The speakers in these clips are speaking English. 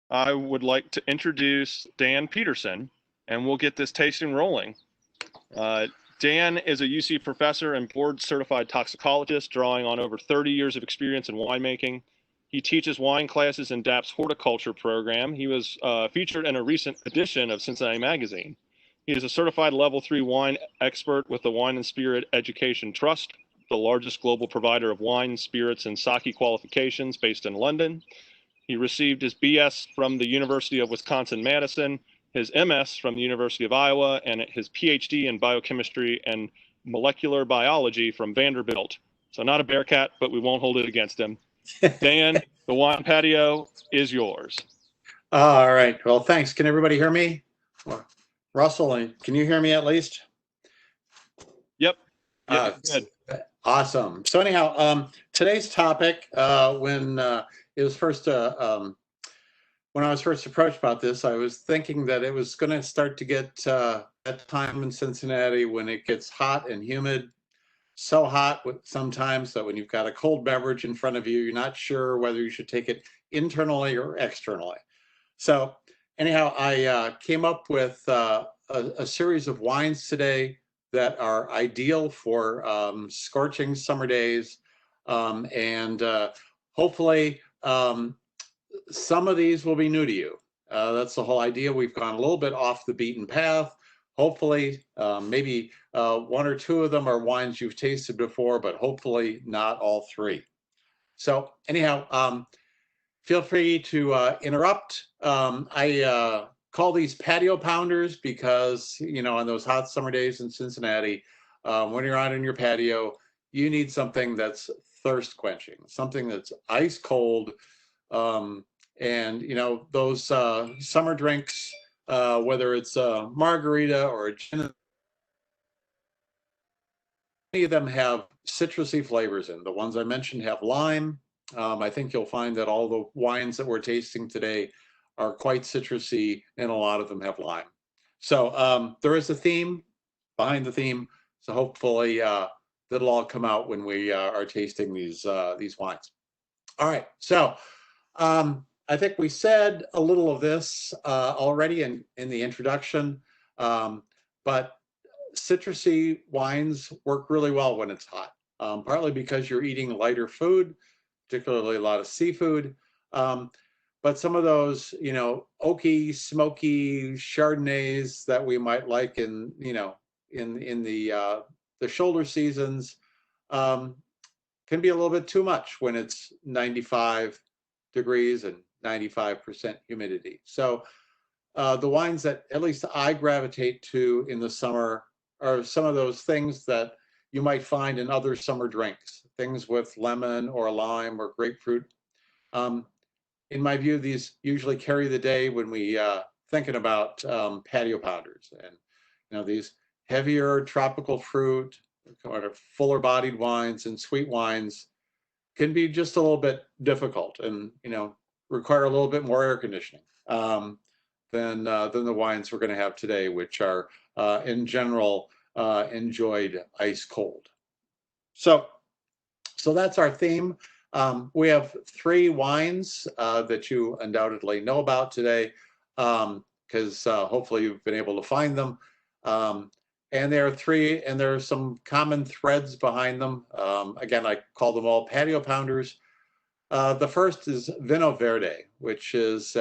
I would like to introduce Dan Petersen, and we'll get this tasting rolling. Uh, Dan is a UC professor and board certified toxicologist, drawing on over 30 years of experience in winemaking. He teaches wine classes in DAP's horticulture program. He was featured in a recent edition of Cincinnati Magazine. He is a certified level 3 wine expert with the Wine and Spirit Education Trust, the largest global provider of wine, spirits, and sake qualifications based in London. He received his BS from the University of Wisconsin-Madison, his MS from the University of Iowa, and his PhD in biochemistry and molecular biology from Vanderbilt. So not a Bearcat, but we won't hold it against him. Dan, the wine patio is yours. All right. Well, thanks. Can everybody hear me? Russell, can you hear me at least? Yep. Good. Awesome. So anyhow, today's topic, when it was first when I was first approached about this, I was thinking that it was going to start to get that time in Cincinnati when it gets hot and humid, so hot sometimes that when you've got a cold beverage in front of you, you're not sure whether you should take it internally or externally. So anyhow, I came up with a series of wines today that are ideal for scorching summer days, and hopefully some of these will be new to you. That's the whole idea. We've gone a little bit off the beaten path. Hopefully, maybe one or two of them are wines you've tasted before, but hopefully not all three. So anyhow, feel free to interrupt. I call these patio pounders because, you know, on those hot summer days in Cincinnati, when you're out in your patio, you need something that's thirst quenching, something that's ice cold. And, you know, those summer drinks, whether it's a margarita or a gin, many of them have citrusy flavors in. The ones I mentioned have lime. I think you'll find that all the wines that we're tasting today are quite citrusy, and a lot of them have lime. So there is a theme behind the theme. So hopefully that'll all come out when we are tasting these wines. All right. So I think we said a little of this already in the introduction, but citrusy wines work really well when it's hot, partly because you're eating lighter food, particularly a lot of seafood. But some of those, you know, oaky, smoky Chardonnays that we might like in, you know, in the shoulder seasons can be a little bit too much when it's 95 degrees and 95% humidity. So the wines that at least I gravitate to in the summer are some of those things that you might find in other summer drinks, things with lemon or lime or grapefruit. In my view, these usually carry the day when we thinking about patio pounders, and you know, these heavier tropical fruit, kind of fuller bodied wines and sweet wines can be just a little bit difficult, and you know, require a little bit more air conditioning than the wines we're going to have today, which are in general enjoyed ice cold. So that's our theme. We have three wines that you undoubtedly know about today, because hopefully you've been able to find them. And there are three, and there are some common threads behind them. Again, I call them all patio pounders. The first is Vino Verde, which is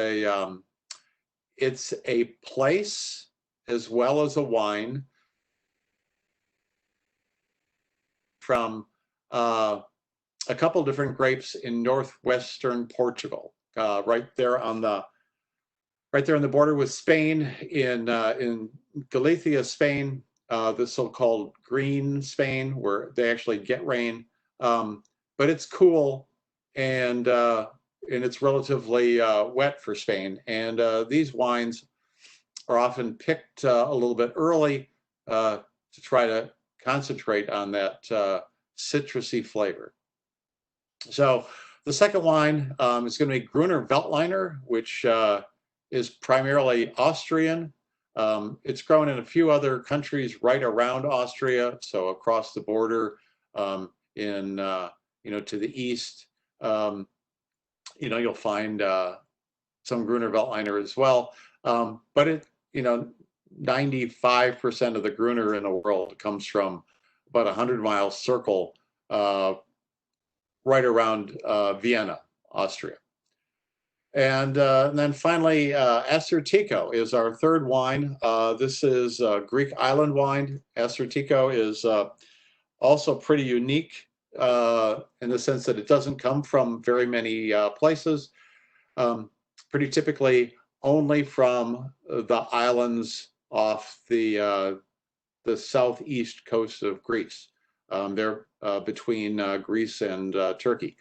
it's a place as well as a wine from a couple different grapes in northwestern Portugal, right there on the border with Spain, in Galicia, Spain, the so-called green Spain, where they actually get rain, but it's cool, and it's relatively wet for Spain. And these wines are often picked a little bit early to try to concentrate on that citrusy flavor. So the second wine is going to be Gruner Veltliner, which is primarily Austrian. It's grown in a few other countries right around Austria, so across the border in you know, to the east. You know, you'll find some Gruner Veltliner as well. But it, 95% of the Gruner in the world comes from about a 100-mile circle right around Vienna, Austria. And then finally, Assortico is our third wine. This is Greek island wine. Assortico is also pretty unique in the sense that it doesn't come from very many places. Pretty typically only from the islands off the southeast coast of Greece. They're between Greece and Turkey.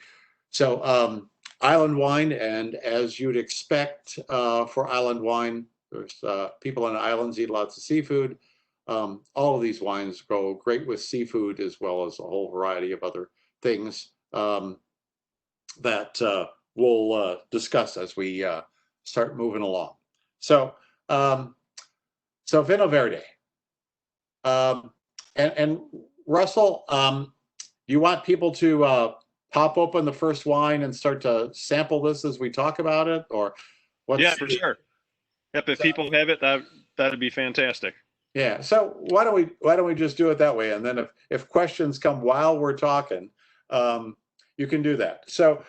So island wine, and as you'd expect for island wine, there's people on the islands eat lots of seafood. All of these wines go great with seafood as well as a whole variety of other things that we'll discuss as we start moving along. So, Vinho Verde. And Russell, you want people to pop open the first wine and start to sample this as we talk about it, or what's Yeah, for sure. Yep, if people have it, that'd be fantastic. Yeah. So why don't we just do it that way, and then if questions come while we're talking, you can do that. So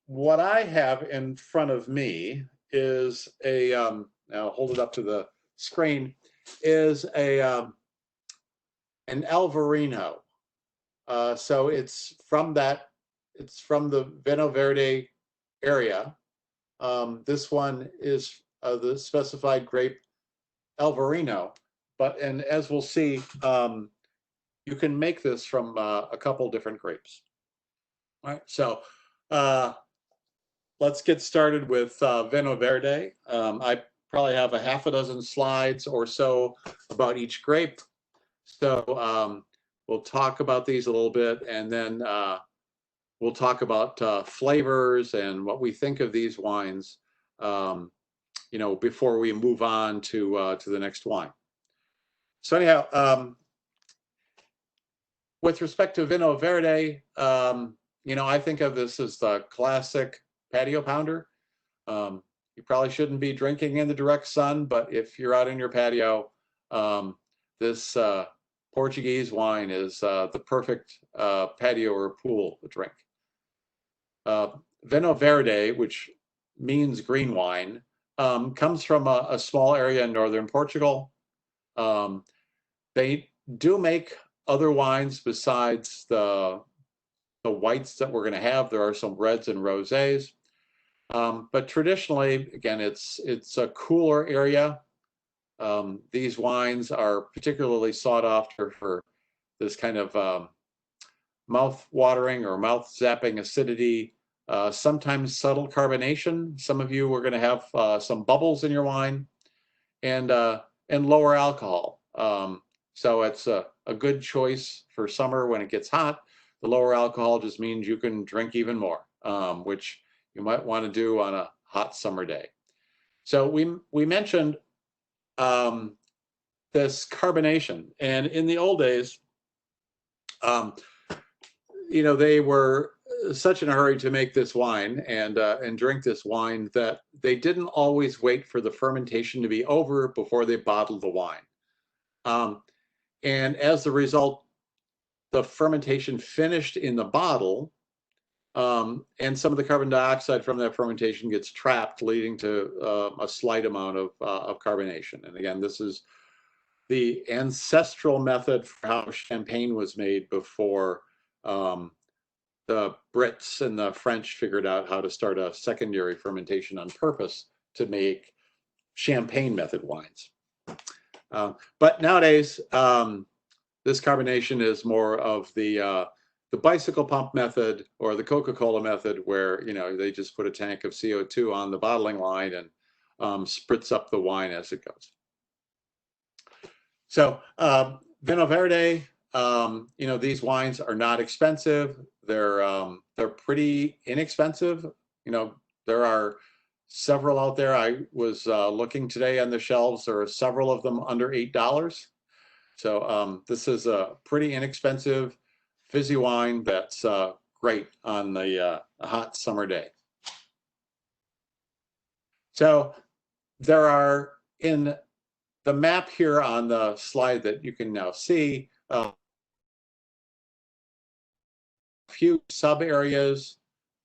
what I have in front of me is a I'll hold it up to the screen, is an Alvarino. So it's from the Vinho Verde area. This one is the specified grape Alvarino, and as we'll see, you can make this from a couple different grapes. All right, so let's get started with Vinho Verde. I probably have a half a dozen slides or so about each grape. So we'll talk about these a little bit, and then we'll talk about flavors and what we think of these wines, before we move on to the next wine. So anyhow, with respect to Vinho Verde, I think of this as the classic patio pounder. You probably shouldn't be drinking in the direct sun, but if you're out in your patio, this Portuguese wine is the perfect patio or pool to drink. Vinho Verde, which means green wine, comes from a small area in northern Portugal. They do make other wines besides the whites that we're going to have. There are some reds and rosés, but traditionally, again, it's a cooler area. These wines are particularly sought after for this kind of mouth-watering or mouth-zapping acidity, sometimes subtle carbonation. Some of you are going to have some bubbles in your wine, and lower alcohol. So it's a good choice for summer when it gets hot. The lower alcohol just means you can drink even more, which you might want to do on a hot summer day. So we mentioned this carbonation, and in the old days, they were such in a hurry to make this wine and drink this wine that they didn't always wait for the fermentation to be over before they bottled the wine. And as a result, the fermentation finished in the bottle, and some of the carbon dioxide from that fermentation gets trapped, leading to a slight amount of carbonation. And again, this is the ancestral method for how champagne was made before the Brits and the French figured out how to start a secondary fermentation on purpose to make champagne method wines. But nowadays, this carbonation is more of the bicycle pump method or the Coca-Cola method, where they just put a tank of CO2 on the bottling line and spritz up the wine as it goes. So Vinho Verde, these wines are not expensive. They're pretty inexpensive. There are several out there. I was looking today on the shelves. There are several of them under $8. So this is a pretty inexpensive fizzy wine that's great on a hot summer day. So there are, in the map here on the slide that you can now see, a few sub areas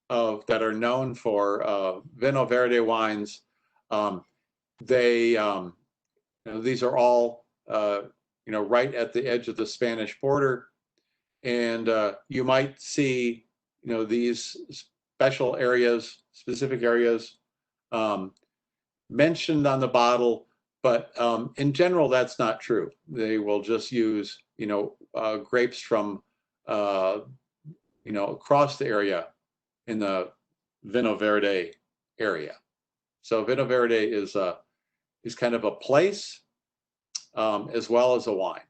that are known for Vinho Verde wines. These are all right at the edge of the Spanish border, and you might see these specific areas mentioned on the bottle, but in general that's not true. They will just use grapes from across the area in the Vinho Verde area. So Vinho Verde is kind of a place as well as a wine.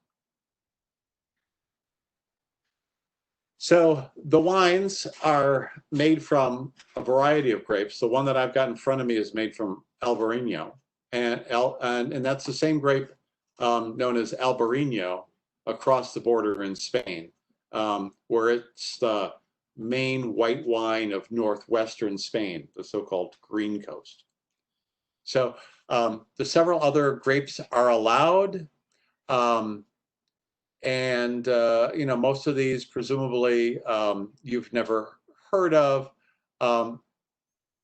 So the wines are made from a variety of grapes. The one that I've got in front of me is made from Albarino, and that's the same grape known as Albarino across the border in Spain, where it's the main white wine of northwestern Spain, the so-called Green Coast. So the several other grapes are allowed, and most of these presumably you've never heard of.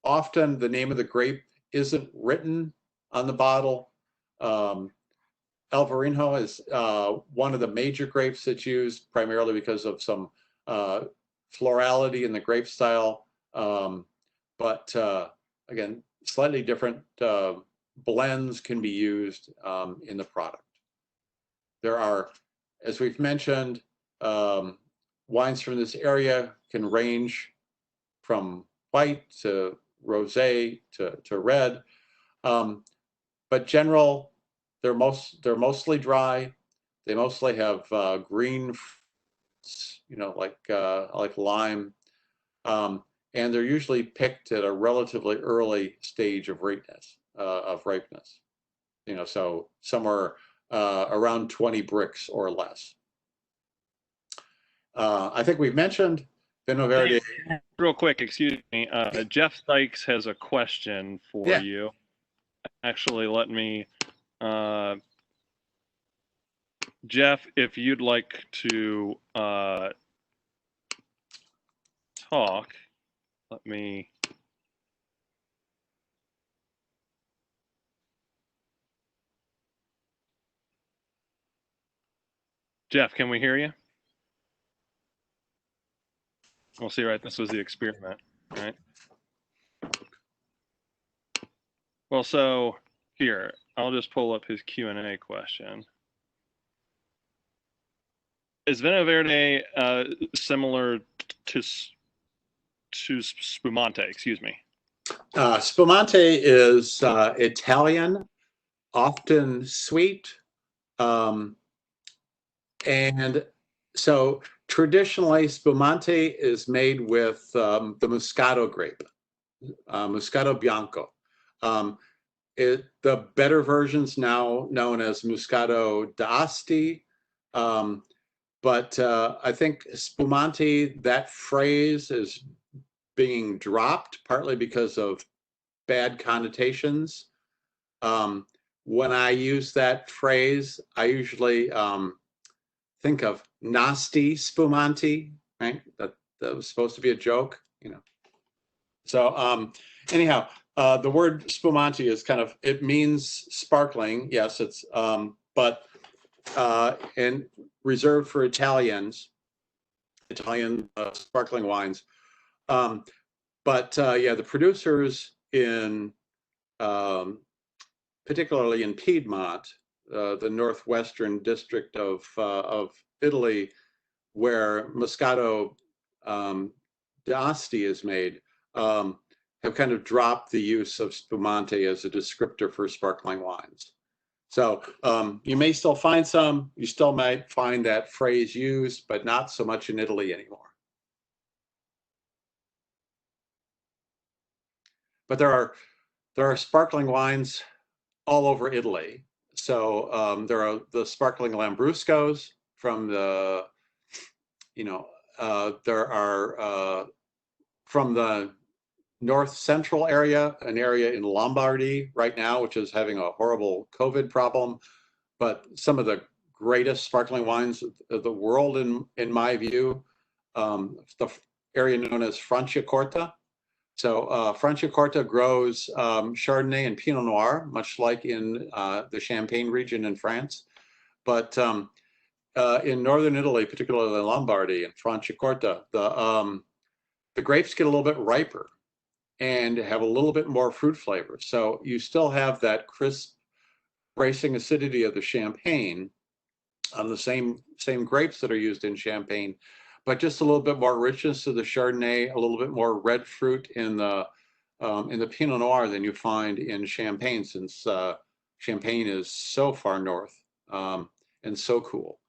Often the name of the grape isn't written on the bottle. Albarino is one of the major grapes that's used, primarily because of some florality in the grape style, but again, slightly different blends can be used in the product. There are, as we've mentioned, wines from this area can range from white to rosé to red, but they're mostly dry. They mostly have green, like lime, and they're usually picked at a relatively early stage of ripeness. So somewhere around 20 bricks or less. I think we've mentioned Vinho Verde. Real quick, excuse me. Jeff Sykes has a question for you. Actually, let me, Jeff, if you'd like to talk, let me. Jeff, can we hear you? We'll see, right? This was the experiment, right? Well, so here, I'll just pull up his Q&A question. Is Vinho Verde similar to Spumante? Excuse me. Spumante is Italian, often sweet, and so traditionally Spumante is made with the Moscato grape, Moscato Bianco. The better versions now known as Moscato d'Asti, but I think Spumante, that phrase is being dropped partly because of bad connotations. When I use that phrase, I usually think of nasty Spumante, right? That was supposed to be a joke, So anyhow, the word Spumante is it means sparkling. Yes, it's but and reserved for Italian sparkling wines. But the producers in particularly in Piedmont, the northwestern district of Italy, where Moscato d'Asti is made, have kind of dropped the use of Spumante as a descriptor for sparkling wines. So you may still find some, you still might find that phrase used, but not so much in Italy anymore. But there are sparkling wines all over Italy. So there are the sparkling Lambruscos from the, there are from the north central area, an area in Lombardy right now, which is having a horrible COVID problem. But some of the greatest sparkling wines of the world, in my view, the area known as Franciacorta. So Franciacorta grows Chardonnay and Pinot Noir, much like in the Champagne region in France. But in northern Italy, particularly Lombardy and Franciacorta, the grapes get a little bit riper and have a little bit more fruit flavor. So you still have that crisp, bracing acidity of the Champagne on the same grapes that are used in Champagne, but just a little bit more richness to the Chardonnay, a little bit more red fruit in the Pinot Noir than you find in Champagne, since Champagne is so far north and so cool.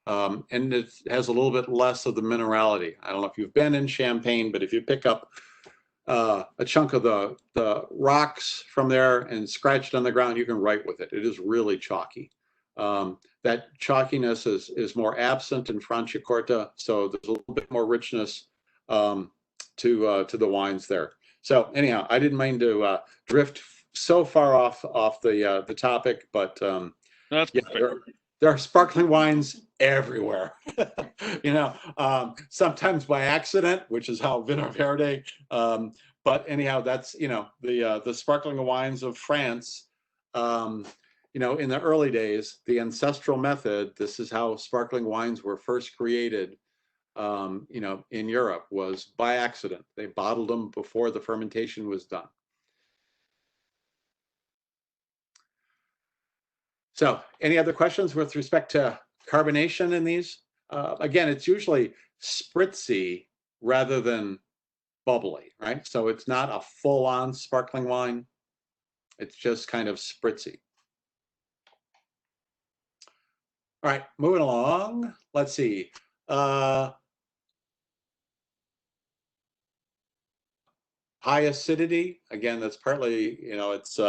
And it has a little bit less of the minerality. I don't know if you've been in Champagne, but if you pick up a chunk of the rocks from there and scratch it on the ground, you can write with it. It is really chalky. That chalkiness is more absent in Franciacorta, so there's a little bit more richness to the wines there. So anyhow, I didn't mean to drift so far off the topic, but That's yeah, there are sparkling wines everywhere. Sometimes by accident, which is how Vino Verde. But anyhow, that's the sparkling wines of France. In the early days, the ancestral method. This is how sparkling wines were first created. In Europe, was by accident. They bottled them before the fermentation was done. So, any other questions with respect to carbonation in these? Again, it's usually spritzy rather than bubbly, right? So it's not a full-on sparkling wine. It's just kind of spritzy. All right, moving along. Let's see. High acidity. Again, that's partly, it's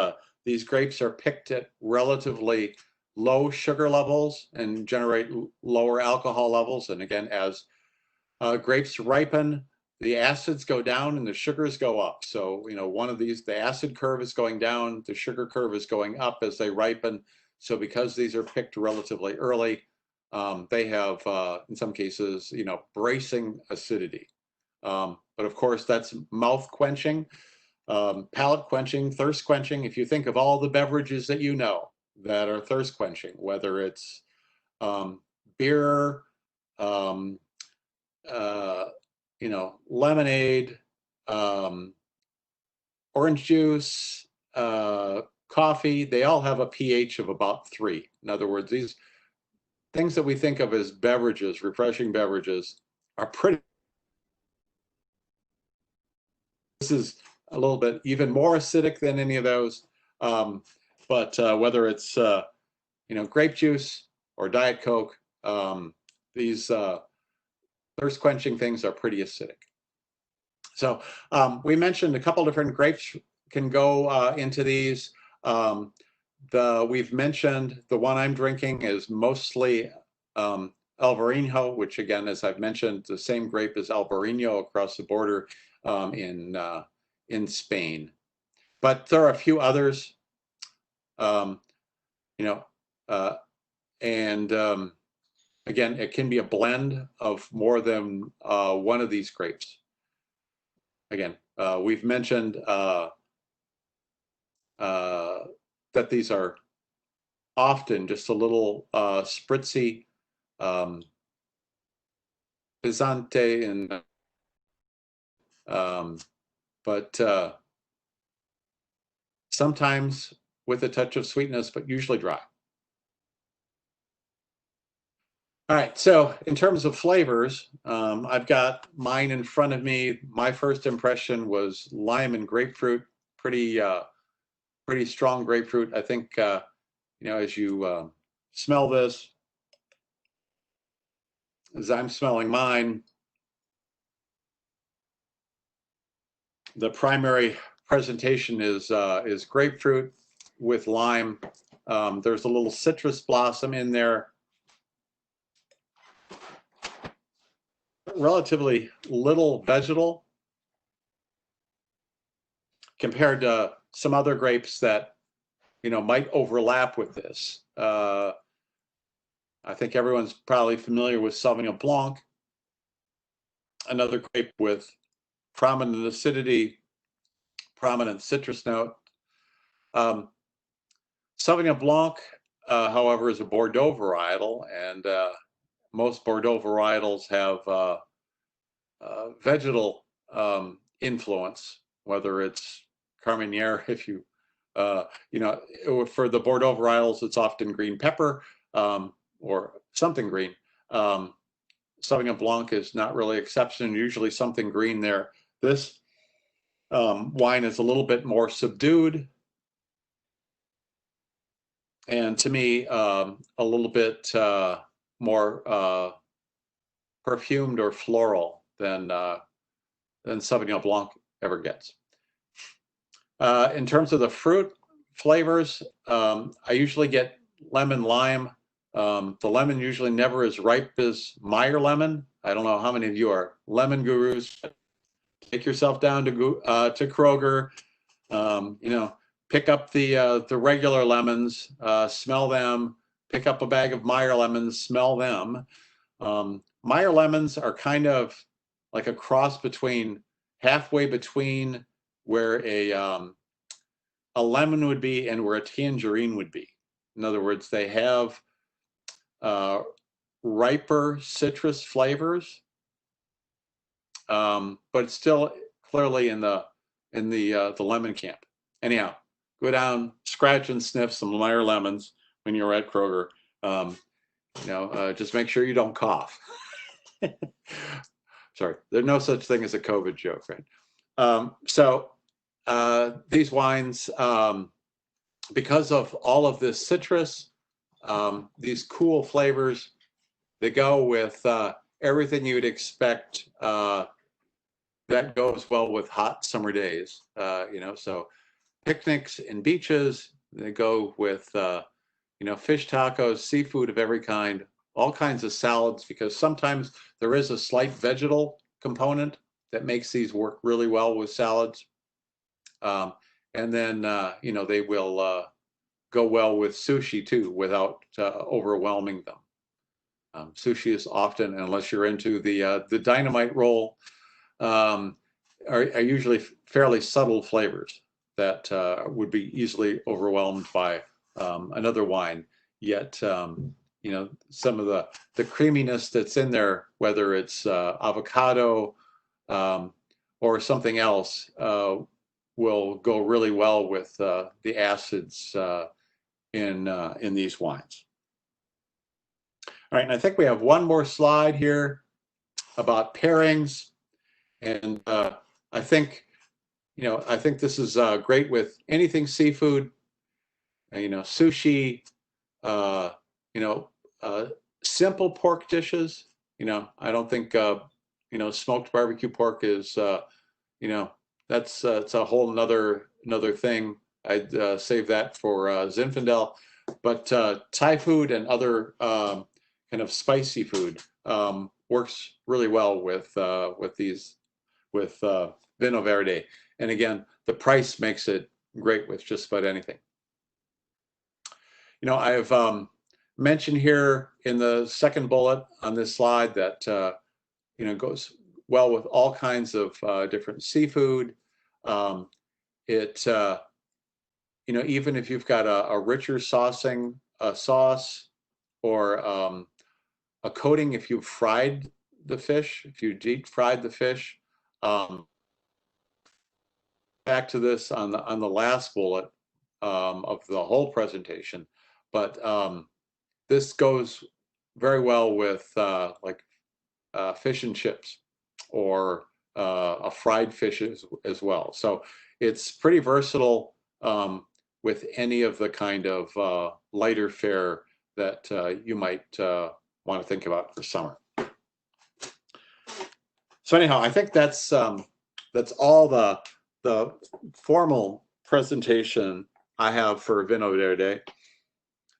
these grapes are picked at relatively low sugar levels and generate lower alcohol levels. And again, as grapes ripen, the acids go down and the sugars go up. So, one of these, the acid curve is going down, the sugar curve is going up as they ripen. So because these are picked relatively early, they have, in some cases, bracing acidity. But of course, that's mouth quenching, palate quenching, thirst quenching. If you think of all the beverages that you know that are thirst quenching, whether it's beer, lemonade, orange juice, coffee, they all have a pH of about 3. In other words, these things that we think of as beverages, refreshing beverages, are pretty. This is a little bit even more acidic than any of those. But whether it's grape juice or Diet Coke, these thirst quenching things are pretty acidic. So we mentioned a couple different grapes can go into these. We've mentioned the one I'm drinking is mostly Albarino, which again, as I've mentioned, the same grape as Albarino across the border in Spain. But there are a few others, again, it can be a blend of more than one of these grapes. Again, we've mentioned that these are often just a little spritzy, pesante, but sometimes with a touch of sweetness, but usually dry. All right, so in terms of flavors, I've got mine in front of me. My first impression was lime and grapefruit, pretty strong grapefruit. I think, as you smell this, as I'm smelling mine, the primary presentation is grapefruit with lime. There's a little citrus blossom in there. Relatively little vegetal. compared to some other grapes that, might overlap with this. I think everyone's probably familiar with Sauvignon Blanc, another grape with prominent acidity, prominent citrus note. Sauvignon Blanc, however, is a Bordeaux varietal, and most Bordeaux varietals have vegetal influence, whether it's Carmenere, if you, for the Bordeaux varietals, it's often green pepper or something green. Sauvignon Blanc is not really exception, usually something green there. This wine is a little bit more subdued, and to me, a little bit more perfumed or floral than Sauvignon Blanc ever gets. In terms of the fruit flavors, I usually get lemon lime. The lemon usually never as ripe as Meyer lemon. I don't know how many of you are lemon gurus. Take yourself down to Kroger. Pick up the regular lemons, smell them. Pick up a bag of Meyer lemons, smell them. Meyer lemons are kind of like a cross between, halfway between where a lemon would be and where a tangerine would be. In other words, they have riper citrus flavors, but still clearly in the lemon camp. Anyhow, go down, scratch and sniff some Meyer lemons when you're at Kroger. Just make sure you don't cough. Sorry, there's no such thing as a COVID joke, right? These wines, because of all of this citrus, these cool flavors, they go with everything you'd expect that goes well with hot summer days. So picnics and beaches, they go with fish tacos, seafood of every kind, all kinds of salads, because sometimes there is a slight vegetal component that makes these work really well with salads. And then, they will go well with sushi too, without overwhelming them. Sushi is often, unless you're into the dynamite roll, are usually fairly subtle flavors that would be easily overwhelmed by another wine. Yet, some of the creaminess that's in there, whether it's avocado or something else, will go really well with the acids in these wines. All right, and I think we have one more slide here about pairings, and I think this is great with anything seafood. Sushi. Simple pork dishes. I don't think smoked barbecue pork is that's it's a whole another thing. I'd save that for Zinfandel. But Thai food and other kind of spicy food works really well with Vino Verde. And again, the price makes it great with just about anything. I've mentioned here in the second bullet on this slide that goes well with all kinds of different seafood. Even if you've got a richer saucing sauce or a coating, if you've fried the fish, if you deep fried the fish. Back to this on the last bullet of the whole presentation, but this goes very well with fish and chips or a fried fish as well. So it's pretty versatile with any of the kind of lighter fare that you might want to think about for summer. So anyhow, I think that's all the formal presentation I have for Vino Verde.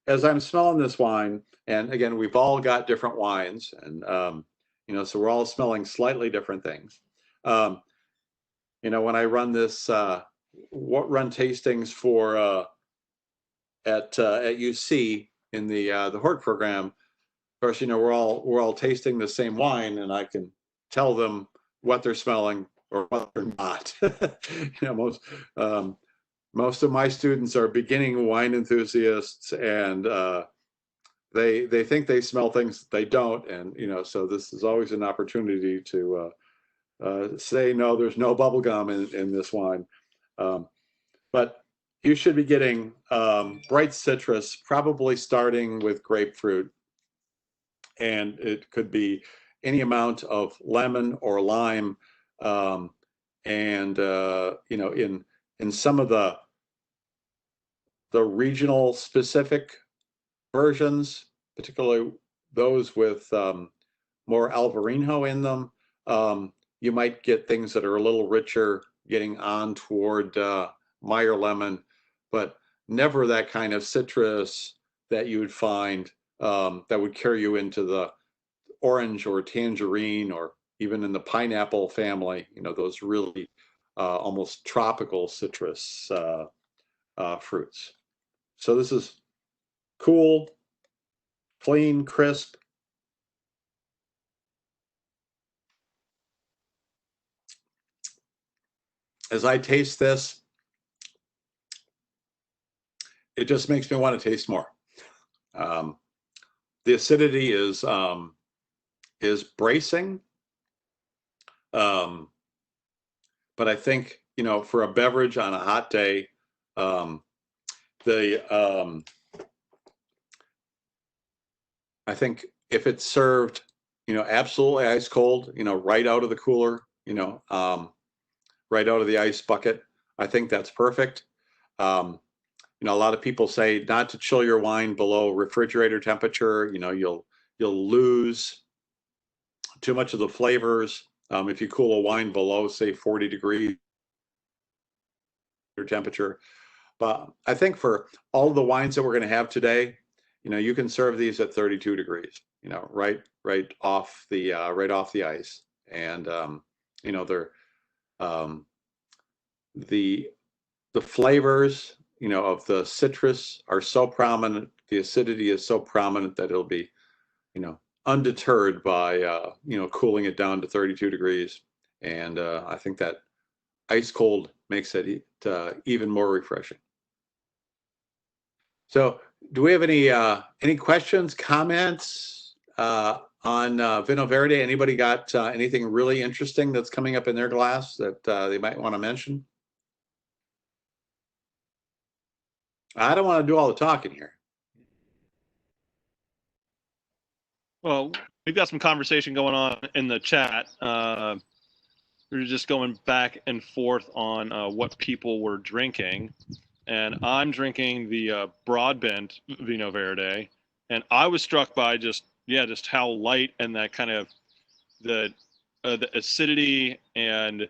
As I'm smelling this wine, and again, we've all got different wines, and so we're all smelling slightly different things. When I run this run tastings for at UC in the Hort program. Of course, we're all tasting the same wine, and I can tell them what they're smelling or what they're not. Most of my students are beginning wine enthusiasts, and they think they smell things that they don't, and so this is always an opportunity to say no, there's no bubble gum in this wine. But you should be getting bright citrus, probably starting with grapefruit, and it could be any amount of lemon or lime, and in some of the regional specific versions, particularly those with more Alvarinho in them, you might get things that are a little richer, getting on toward Meyer lemon, but never that kind of citrus that you would find that would carry you into the orange or tangerine, or even in the pineapple family, those really almost tropical citrus fruits. So this is cool, clean, crisp. As I taste this, it just makes me want to taste more. The acidity is bracing, but I think for a beverage on a hot day, I think if it's served, absolutely ice cold, right out of the cooler, right out of the ice bucket, I think that's perfect. A lot of people say not to chill your wine below refrigerator temperature. You'll lose too much of the flavors if you cool a wine below, say, 40 degrees temperature. But I think for all of the wines that we're going to have today, you can serve these at 32 degrees, right off the ice, and they're the flavors, of the citrus are so prominent, the acidity is so prominent that it'll be, undeterred by, cooling it down to 32 degrees. And I think that ice cold makes it even more refreshing. So do we have any questions, comments on Vino Verde? Anybody got anything really interesting that's coming up in their glass that they might want to mention? I don't want to do all the talking here. Well, we've got some conversation going on in the chat. We're just going back and forth on what people were drinking. And I'm drinking the Broadbent Vino Verde. And I was struck by just how light and that kind of the acidity, and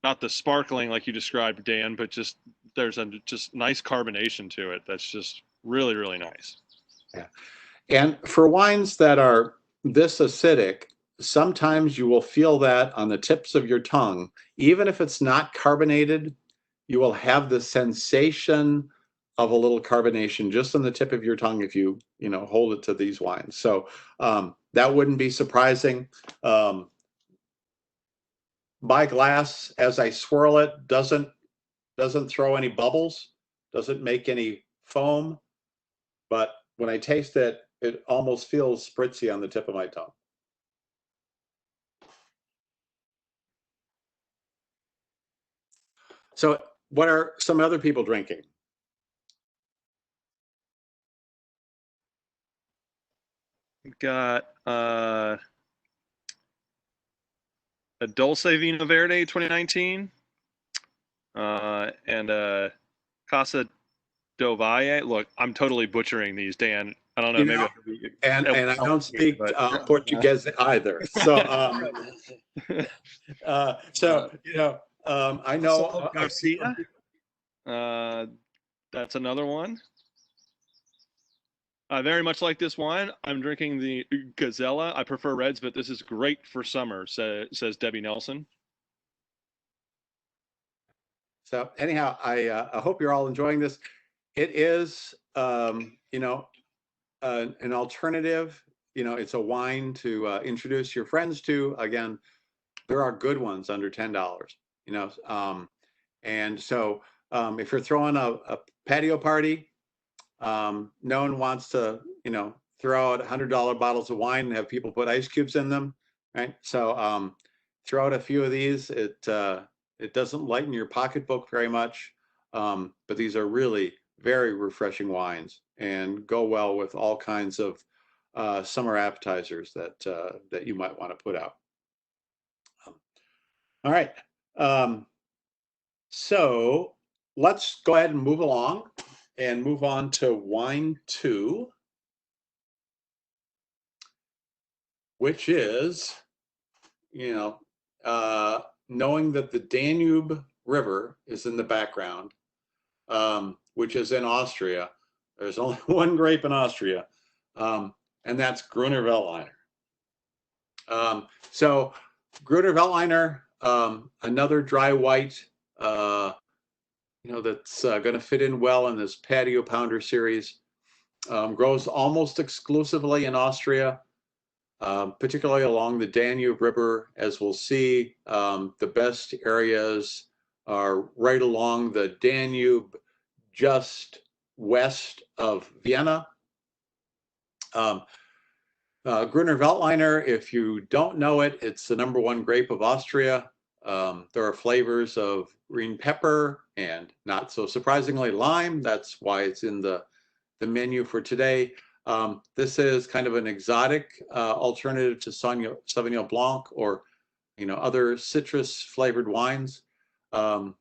not the sparkling like you described, Dan, but just there's a just nice carbonation to it that's just really, really nice. Yeah. And for wines that are this acidic, sometimes you will feel that on the tips of your tongue. Even if it's not carbonated, you will have the sensation of a little carbonation just on the tip of your tongue if you hold it to these wines. So that wouldn't be surprising. My glass, as I swirl it, doesn't throw any bubbles, doesn't make any foam, but when I taste it, it almost feels spritzy on the tip of my tongue. So what are some other people drinking? We've got a Dulce Vino Verde 2019 and Casa del Valle. Look, I'm totally butchering these, Dan. I don't know. Maybe and I don't speak Portuguese either. So I know Garcia. That's another one. I very much like this wine. I'm drinking the Gazella. I prefer reds, but this is great for summer, says Debbie Nelson. So anyhow, I hope you're all enjoying this. It is, you know, an alternative. You know, it's a wine to introduce your friends to. Again, there are good ones under $10. You know, and so if you're throwing a patio party, no one wants to, you know, throw out $100 bottles of wine and have people put ice cubes in them, right? So throw out a few of these. It doesn't lighten your pocketbook very much, but these are really very refreshing wines and go well with all kinds of summer appetizers that you might want to put out. All right. So let's go ahead and move along and move on to wine 2, which is, you know, knowing that the Danube River is in the background, which is in Austria. There's only one grape in Austria, and that's Gruner Veltliner. So Gruner Veltliner, another dry white, you know, that's going to fit in well in this Patio Pounder series. Grows almost exclusively in Austria, particularly along the Danube River. As we'll see, the best areas are right along the Danube, just west of Vienna. Gruner Veltliner, if you don't know it, it's the #1 grape of Austria. There are flavors of green pepper and, not so surprisingly, lime. That's why it's in the menu for today. This is kind of an exotic alternative to Sauvignon Blanc or, you know, other citrus flavored wines. The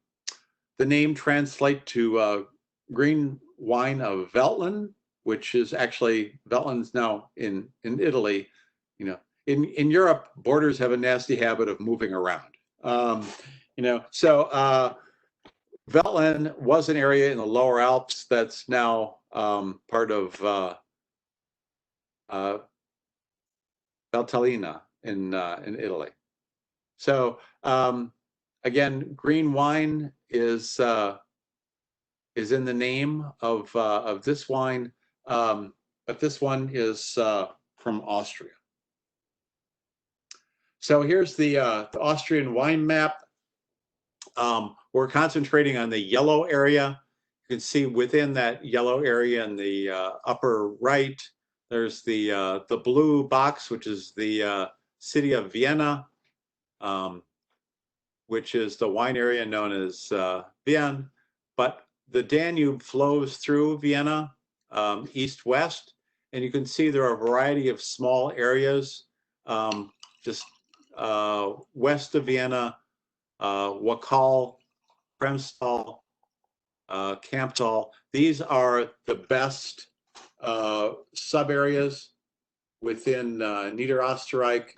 name translates to green wine of Veltlin, which is actually, Veltlin's now in Italy. You know, in Europe, borders have a nasty habit of moving around. You know, so Veltlin was an area in the lower Alps that's now part of Valtellina in Italy. So again, green wine is in the name of this wine, but this one is from Austria. So here's the Austrian wine map. We're concentrating on the yellow area. You can see within that yellow area in the upper right, there's the blue box, which is the city of Vienna, which is the wine area known as Vienne. But the Danube flows through Vienna, east-west, and you can see there are a variety of small areas just west of Vienna, Wachau, Premstal, Camptal. These are the best sub-areas within Niederösterreich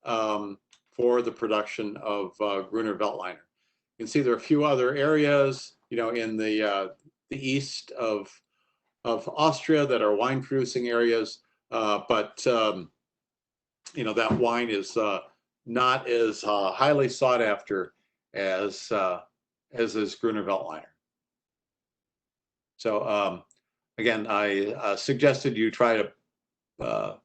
for the production of Gruner Veltliner. You can see there are a few other areas, you know, in the east of Austria that are wine producing areas, but you know, that wine is not as highly sought after as is Gruner Veltliner. So again, I suggested you try to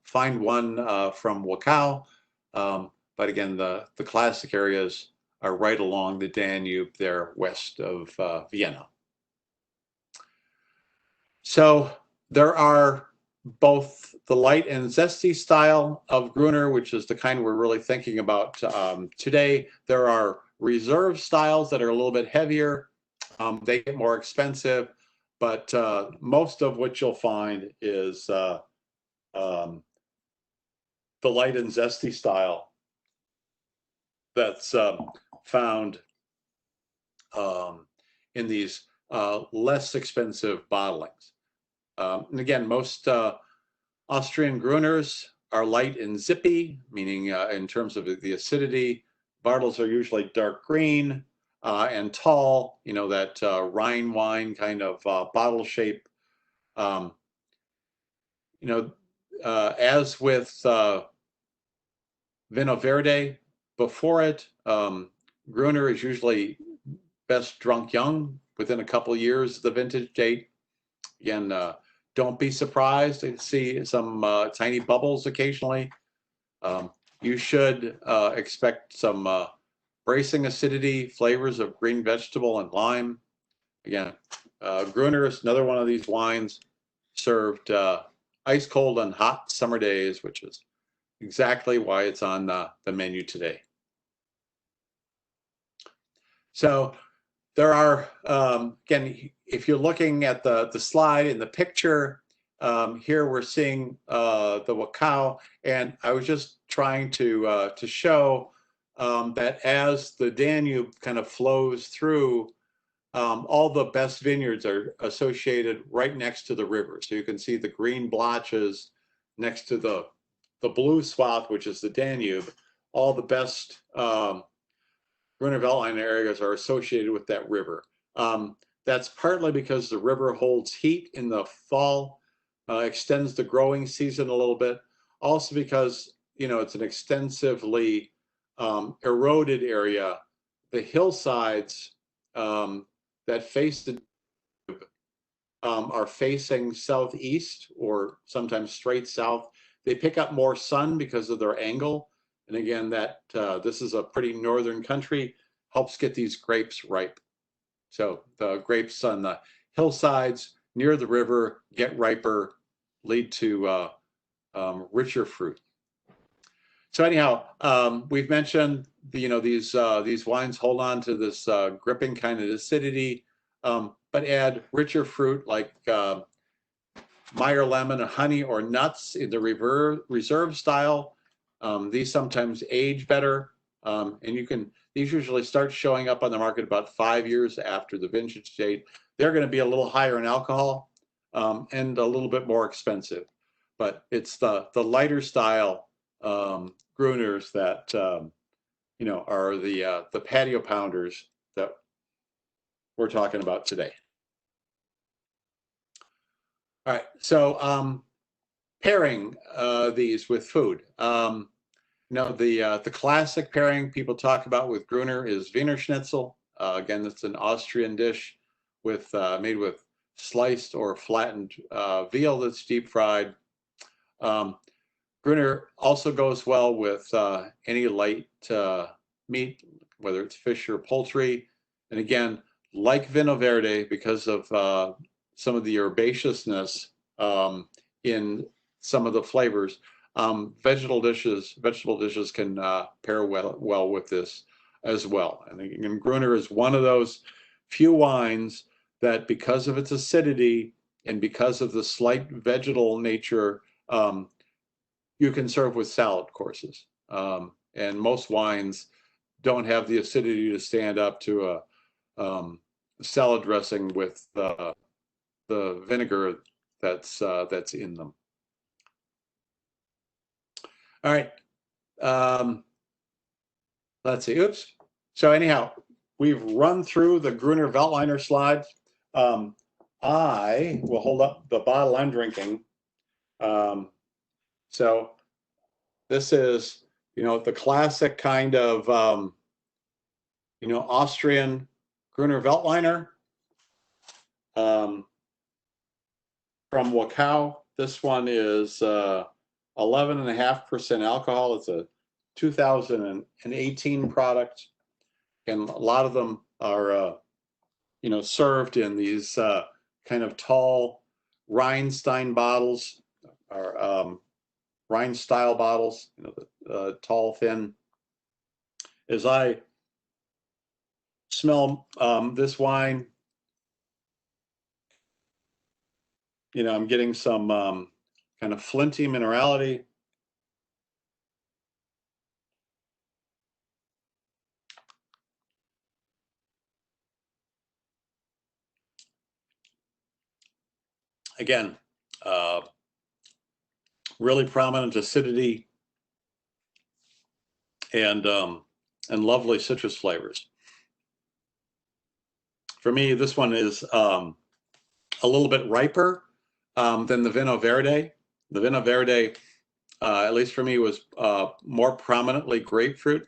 find one from Wachau, but again, the classic areas are right along the Danube there west of Vienna. So there are both the light and zesty style of Gruner, which is the kind we're really thinking about today. There are reserve styles that are a little bit heavier. They get more expensive, but most of what you'll find is the light and zesty style that's found in these less expensive bottlings. And again, most Austrian Gruners are light and zippy, meaning in terms of the acidity. Bartels are usually dark green and tall, you know, that Rhine wine kind of bottle shape. You know, as with Vinho Verde, before it, Gruner is usually best drunk young within a couple of years of the vintage date. Again, don't be surprised to see some tiny bubbles occasionally. You should expect some bracing acidity, flavors of green vegetable and lime. Again, Gruner is another one of these wines served ice cold on hot summer days, which is exactly why it's on the menu today. So there are, again, if you're looking at the slide in the picture, here we're seeing the Wachau, and I was just trying to show that as the Danube kind of flows through, all the best vineyards are associated right next to the river. So you can see the green blotches next to the blue swath, which is the Danube. All the best Gruner Veltliner areas are associated with that river. That's partly because the river holds heat in the fall, extends the growing season a little bit. Also because, you know, it's an extensively eroded area. The hillsides that face the are facing southeast or sometimes straight south. They pick up more sun because of their angle. And again, that this is a pretty northern country, helps get these grapes ripe. So the grapes on the hillsides near the river get riper, lead to richer fruit. So anyhow, we've mentioned these wines hold on to this gripping kind of acidity, but add richer fruit like Meyer lemon, honey, or nuts in the reserve style. These sometimes age better, and these usually start showing up on the market about 5 years after the vintage date. They're going to be a little higher in alcohol and a little bit more expensive, but it's the lighter style Gruners that are the patio pounders that we're talking about today. All right, so pairing these with food. The classic pairing people talk about with Gruner is Wiener Schnitzel. Again, it's an Austrian dish with made with sliced or flattened veal that's deep fried. Gruner also goes well with any light meat, whether it's fish or poultry. And again, like Vino Verde, because of some of the herbaceousness in some of the flavors, vegetable dishes can pair well with this as well. And Gruner is one of those few wines that, because of its acidity and because of the slight vegetal nature, you can serve with salad courses. And most wines don't have the acidity to stand up to a salad dressing with the vinegar that's in them. All right. Let's see. Oops. So anyhow, we've run through the Gruner Veltliner slides. I will hold up the bottle I'm drinking. So this is, the classic kind of, Austrian Gruner Veltliner from Wachau. This one is 11.5% alcohol. It's a 2018 product, and a lot of them are, served in these kind of tall Rheinstein bottles, or Rhine style bottles, the tall, thin. As I smell this wine, I'm getting some kind of flinty minerality. Again, really prominent acidity and lovely citrus flavors. For me, this one is a little bit riper than the Vino Verde. The Vino Verde, at least for me, was more prominently grapefruit.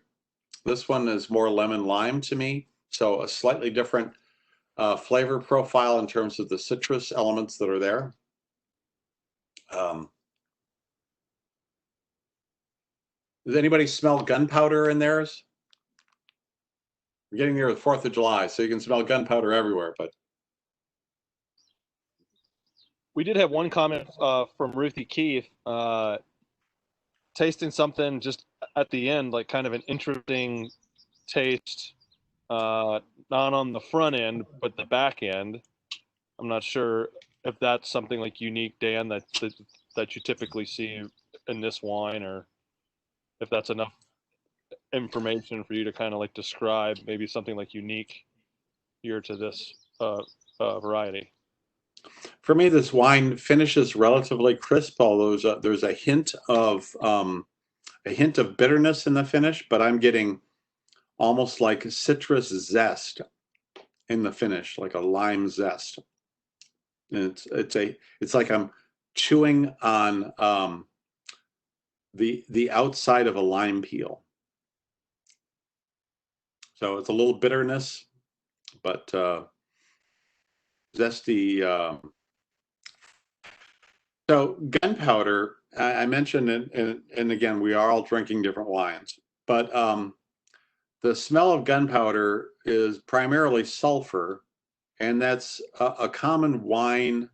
This one is more lemon lime to me. So a slightly different flavor profile in terms of the citrus elements that are there. Does anybody smell gunpowder in theirs? We're getting near the 4th of July, so you can smell gunpowder everywhere, but We did have one comment from Ruthie Keith, tasting something just at the end, like kind of an interesting taste, not on the front end, but the back end. I'm not sure if that's something like unique, Dan, that you typically see in this wine, or if that's enough information for you to kind of like describe maybe something like unique here to this variety. for me, this wine finishes relatively crisp, although there's a hint of bitterness in the finish, but I'm getting almost like citrus zest in the finish, like a lime zest. And it's like I'm chewing on the outside of a lime peel. So it's a little bitterness, but zesty. So gunpowder, I mentioned, and again, we are all drinking different wines, but the smell of gunpowder is primarily sulfur, and that's a common wine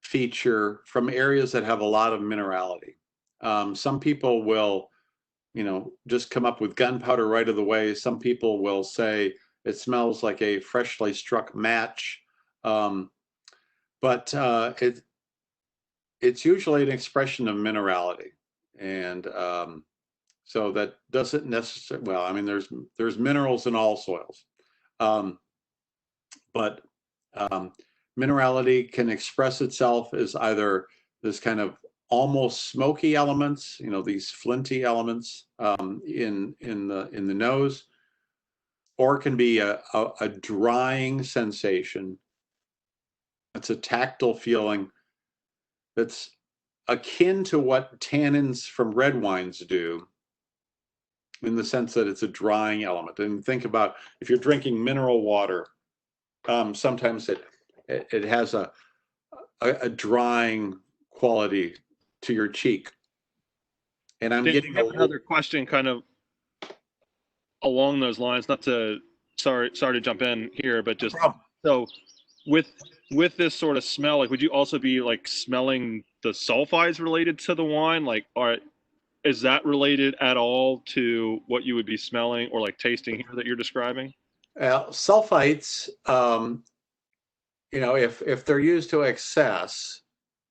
feature from areas that have a lot of minerality. Some people will, just come up with gunpowder right of the way. Some people will say it smells like a freshly struck match, but it's usually an expression of minerality, and so that doesn't necessarily. Well, I mean, there's minerals in all soils, but minerality can express itself as either this kind of almost smoky elements, these flinty elements in the nose, or it can be a drying sensation. It's a tactile feeling that's akin to what tannins from red wines do, in the sense that it's a drying element. And think about if you're drinking mineral water, sometimes it has a drying quality to your cheek. And I'm Dan, getting I have another question kind of along those lines, not to sorry to jump in here, but just so with this sort of smell, like would you also be like smelling the sulfides related to the wine? Like is that related at all to what you would be smelling or like tasting here that you're describing? sulfites, if they're used to excess,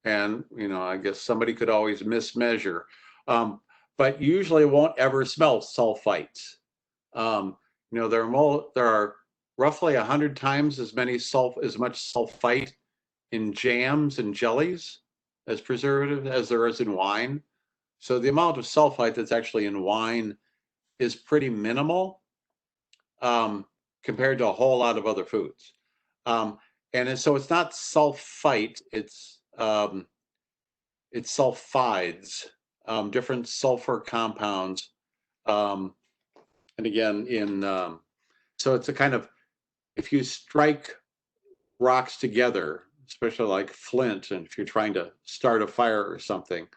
and I guess somebody could always mismeasure, but usually won't ever smell sulfites. There are roughly 100 times as much sulfite in jams and jellies as preservative as there is in wine. So the amount of sulfite that's actually in wine is pretty minimal compared to a whole lot of other foods. So it's not sulfite, it's sulfides, different sulfur compounds. And again, so it's a kind of, if you strike rocks together, especially like flint, and if you're trying to start a fire or something,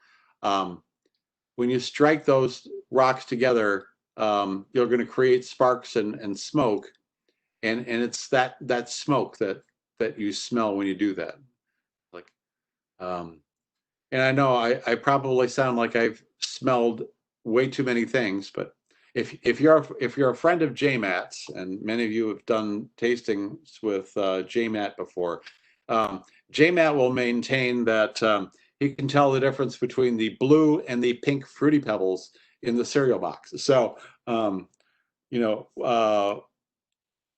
when you strike those rocks together, you're going to create sparks and smoke, and it's that smoke that you smell when you do that. Like, and I know I probably sound like I've smelled way too many things, but if you're a friend of JMAT's, and many of you have done tastings with JMAT before, JMAT will maintain that he can tell the difference between the blue and the pink Fruity Pebbles in the cereal box. So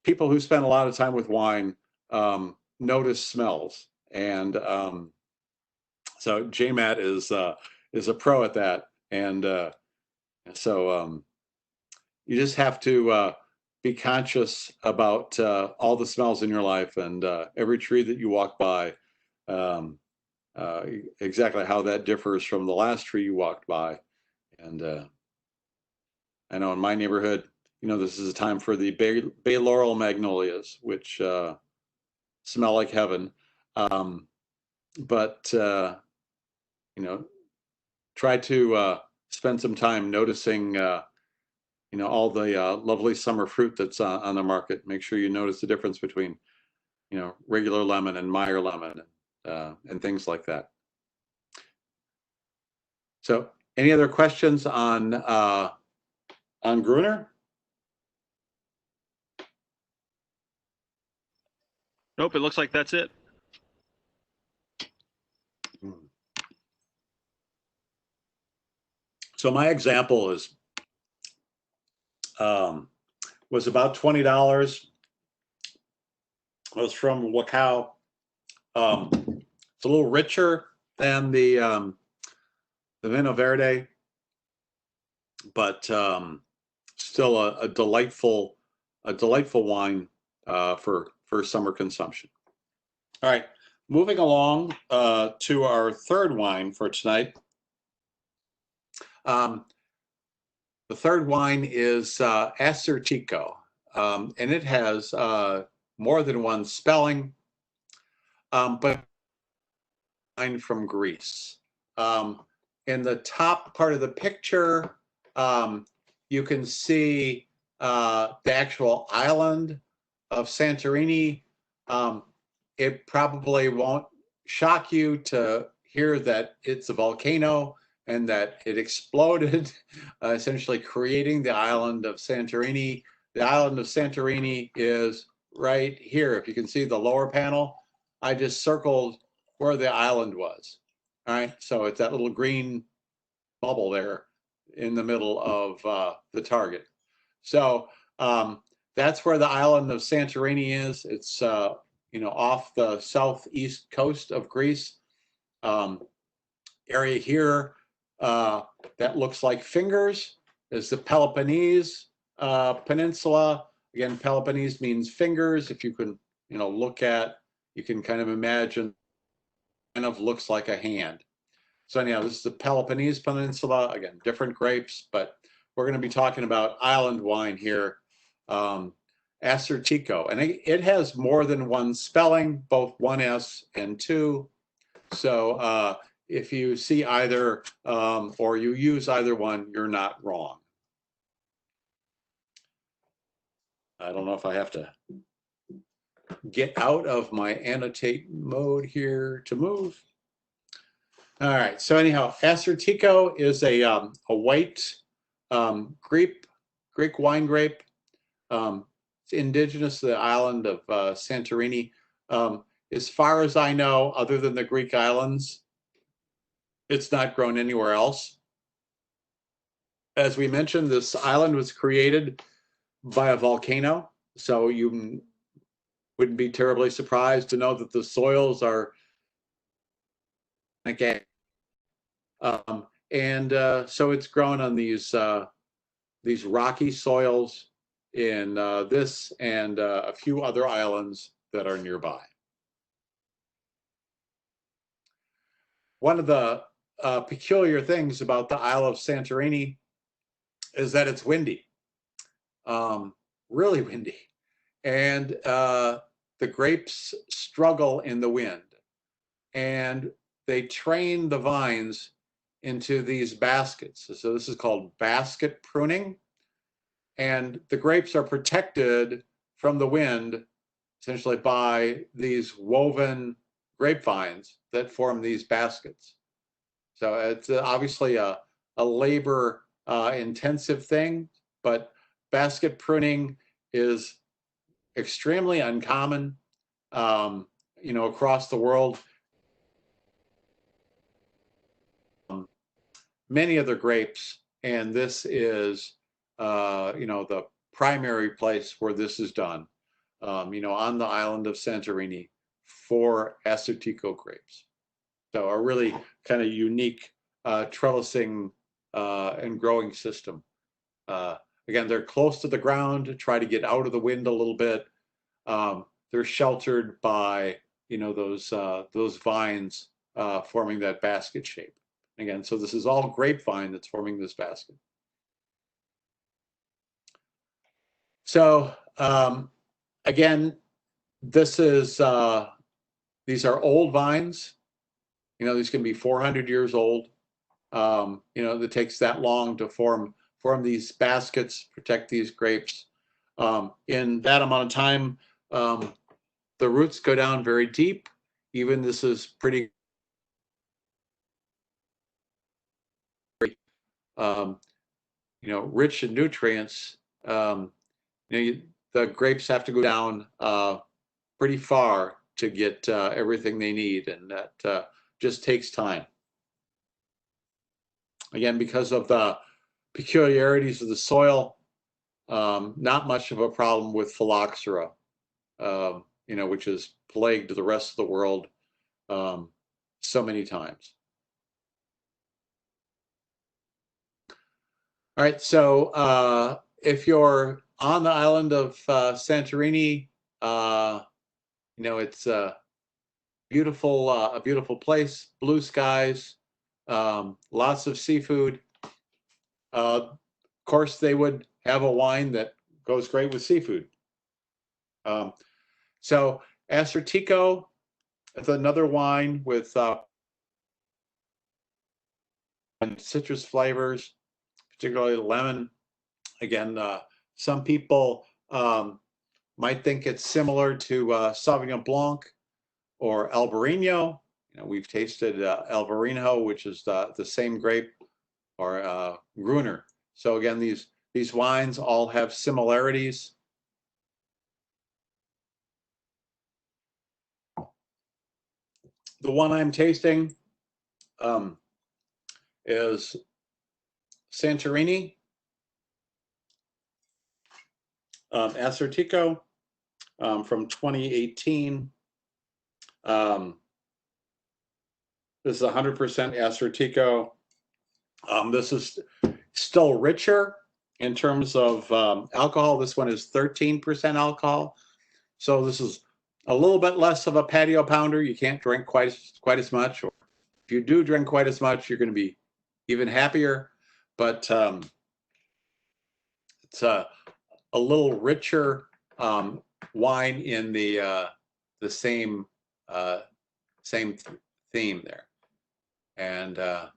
people who spend a lot of time with wine notice smells, and so JMAT is a pro at that, and so you just have to be conscious about all the smells in your life, and every tree that you walk by, exactly how that differs from the last tree you walked by. And I know in my neighborhood, this is a time for the bay laurel magnolias, which smell like heaven. But try to spend some time noticing, all the lovely summer fruit that's on the market. Make sure you notice the difference between, regular lemon and Meyer lemon, and things like that. So, any other questions on Gruner? Nope, it looks like that's it. So my example is was about $20. It was from Wachau. It's a little richer than the Vino Verde, but still a delightful wine for summer consumption. All right, moving along to our third wine for tonight. The third wine is Acertico, and it has more than one spelling, but wine from Greece. In the top part of the picture, you can see the actual island of Santorini. It probably won't shock you to hear that it's a volcano and that it exploded, essentially creating the island of Santorini. The island of Santorini is right here. If you can see the lower panel, I just circled where the island was. All right, so it's that little green bubble there in the middle of the target. So that's where the island of Santorini is. It's off the southeast coast of Greece. Area here that looks like fingers is the Peloponnese Peninsula. Again, Peloponnese means fingers. If you can, look at, you can kind of imagine, kind of looks like a hand. So anyhow, this is the Peloponnese Peninsula. Again, different grapes, but we're going to be talking about island wine here, Acertico. And it has more than one spelling, both one S and two. So if you see either or you use either one, you're not wrong. I don't know if I have to get out of my annotate mode here to move. All right, so anyhow, Acertico is a white Greek wine grape. It's indigenous to the island of Santorini. As far as I know, other than the Greek islands, it's not grown anywhere else. As we mentioned, this island was created by a volcano, so you wouldn't be terribly surprised to know that the soils are okay. So it's grown on these rocky soils in this and a few other islands that are nearby. One of the peculiar things about the Isle of Santorini is that it's windy, really windy, and the grapes struggle in the wind, and they train the vines into these baskets. So this is called basket pruning, and the grapes are protected from the wind essentially by these woven grapevines that form these baskets. So it's obviously a labor intensive thing, but basket pruning is extremely uncommon, across the world. Many other grapes, and this is, the primary place where this is done, on the island of Santorini for Acertico grapes. So a really kind of unique trellising and growing system. Again, they're close to the ground to try to get out of the wind a little bit. They're sheltered by, those vines forming that basket shape. Again, so this is all grapevine that's forming this basket. So again, this is these are old vines. You know, these can be 400 years old. You know, it takes that long to form these baskets, protect these grapes. In that amount of time, the roots go down very deep. Even this is pretty, you know, rich in nutrients. You know, the grapes have to go down pretty far to get everything they need, and that just takes time. Again, because of the peculiarities of the soil, not much of a problem with phylloxera, you know, which has plagued the rest of the world so many times. All right, so if you're on the island of Santorini, you know, it's a beautiful place, blue skies, lots of seafood. Of course, they would have a wine that goes great with seafood. So Asortico is another wine with citrus flavors, particularly lemon. Again, some people might think it's similar to Sauvignon Blanc or Albarino. You know, we've tasted Albarino, which is the same grape, or Gruner. So again, these wines all have similarities. The one I'm tasting is Santorini, Asortico, from 2018. This is 100% Asortico. This is still richer in terms of alcohol. This one is 13% alcohol. So this is a little bit less of a patio pounder. You can't drink quite as much. Or if you do drink quite as much, you're going to be even happier. But it's a little richer wine in the same theme there. And thought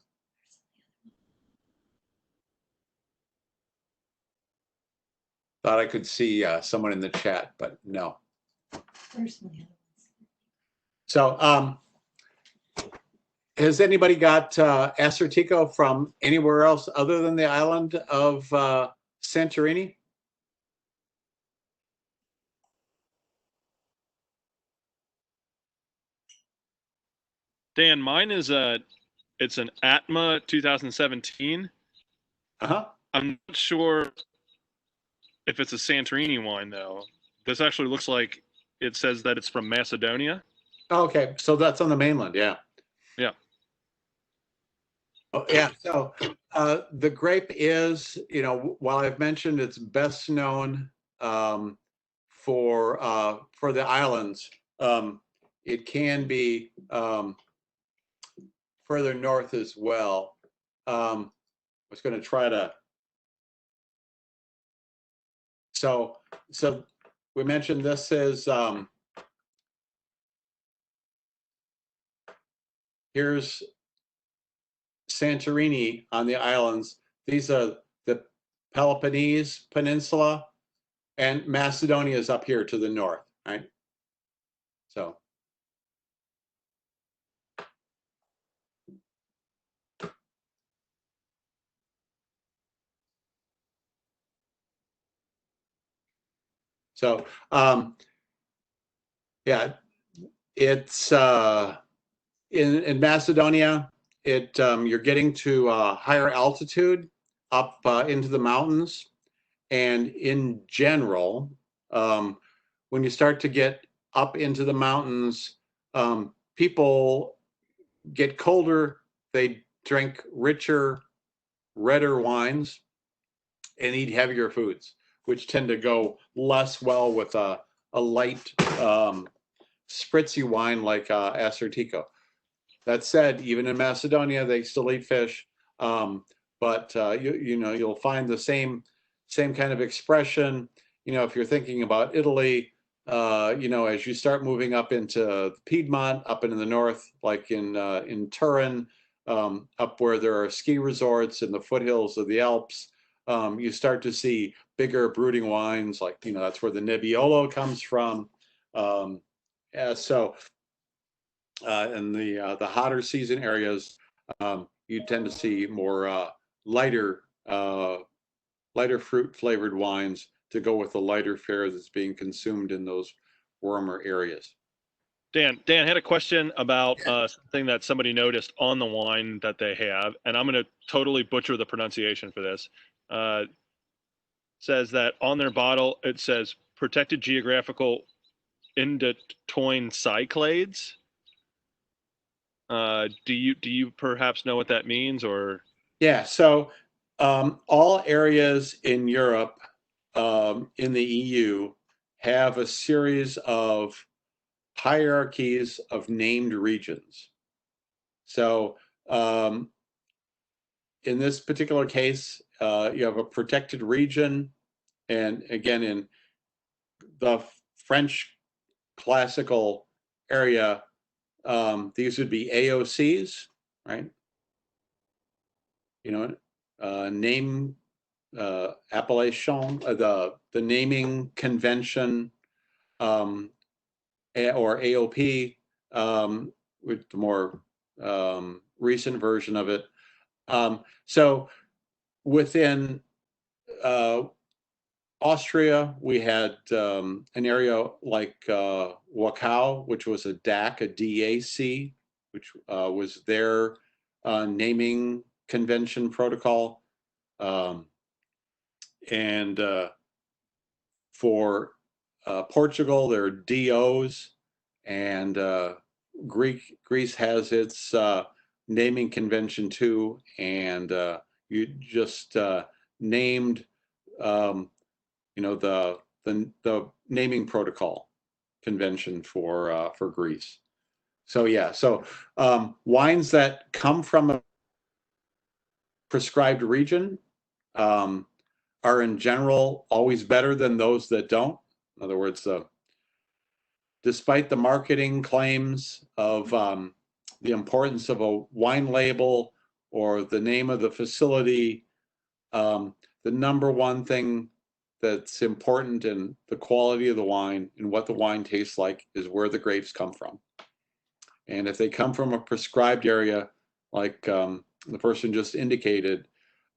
I could see someone in the chat, but no. So has anybody got Asortico from anywhere else other than the island of Santorini? Dan, mine is it's an Atma 2017. Uh-huh. I'm not sure if it's a Santorini wine though. This actually looks like it says that it's from Macedonia. Okay, so that's on the mainland, yeah. Yeah. Oh, yeah, so the grape is, you know, while I've mentioned it's best known for the islands, it can be further north as well. I was going to try to. So we mentioned this is here's Santorini on the islands. These are the Peloponnese Peninsula, and Macedonia is up here to the north, right? So yeah, it's in Macedonia. You're getting to higher altitude, up into the mountains, and in general, when you start to get up into the mountains, people get colder. They drink richer, redder wines and eat heavier foods, which tend to go less well with a light, spritzy wine like Asortico. That said, even in Macedonia, they still eat fish, but you know, you'll find the same kind of expression if you're thinking about Italy, as you start moving up into Piedmont, up into the north, like in Turin, up where there are ski resorts in the foothills of the Alps, you start to see bigger brooding wines, like that's where the Nebbiolo comes from. So in the hotter season areas, you tend to see more lighter fruit flavored wines to go with the lighter fare that's being consumed in those warmer areas. Dan had a question about something that somebody noticed on the wine that they have, and I'm going to totally butcher the pronunciation for this. Says that on their bottle it says protected geographical inditoin cyclades. Do you perhaps know what that means, or? Yeah, so all areas in Europe, in the EU, have a series of hierarchies of named regions. So in this particular case, you have a protected region, and again, in the French classical area, these would be AOCs, right? Name appellation, the naming convention, or AOP, with the more recent version of it. So within Austria, we had an area like Wachau, which was a DAC, a DAC, which was their naming convention protocol. And for Portugal, there are DOs, and Greece has its naming convention too, and you just named the naming protocol convention for Greece. So yeah, so wines that come from a prescribed region are in general always better than those that don't. In other words, despite the marketing claims of the importance of a wine label or the name of the facility, the number one thing that's important in the quality of the wine and what the wine tastes like is where the grapes come from. And if they come from a prescribed area, like the person just indicated,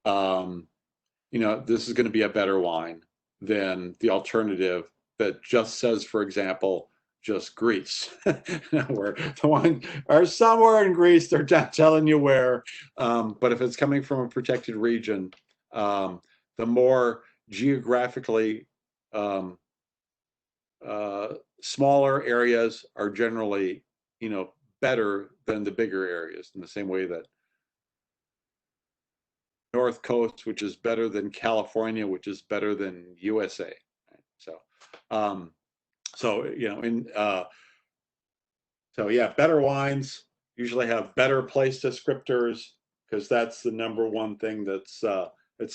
this is going to be a better wine than the alternative that just says, for example, just Greece, where the wine are somewhere in Greece, they're not telling you where. But if it's coming from a protected region, the more geographically smaller areas are generally, better than the bigger areas, in the same way that North Coast, which is better than California, which is better than USA. Right? So yeah, better wines usually have better place descriptors, because that's the number one thing that's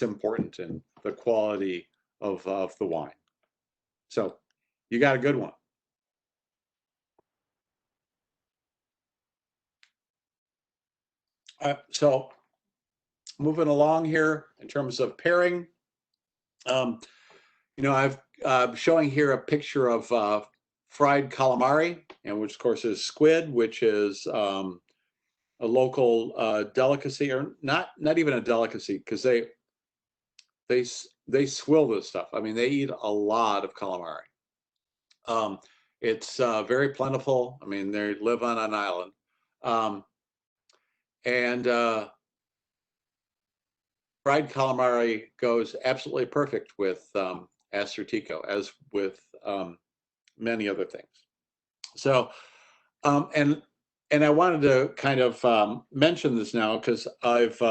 important in the quality of the wine. So you got a good one. So moving along here in terms of pairing, I'm showing here a picture of fried calamari, and which of course is squid, which is a local delicacy, or not even a delicacy, because they swill this stuff. I mean, they eat a lot of calamari. It's very plentiful. I mean, they live on an island, and fried calamari goes absolutely perfect with Astratico, as with many other things. So, and I wanted to kind of mention this now, because I've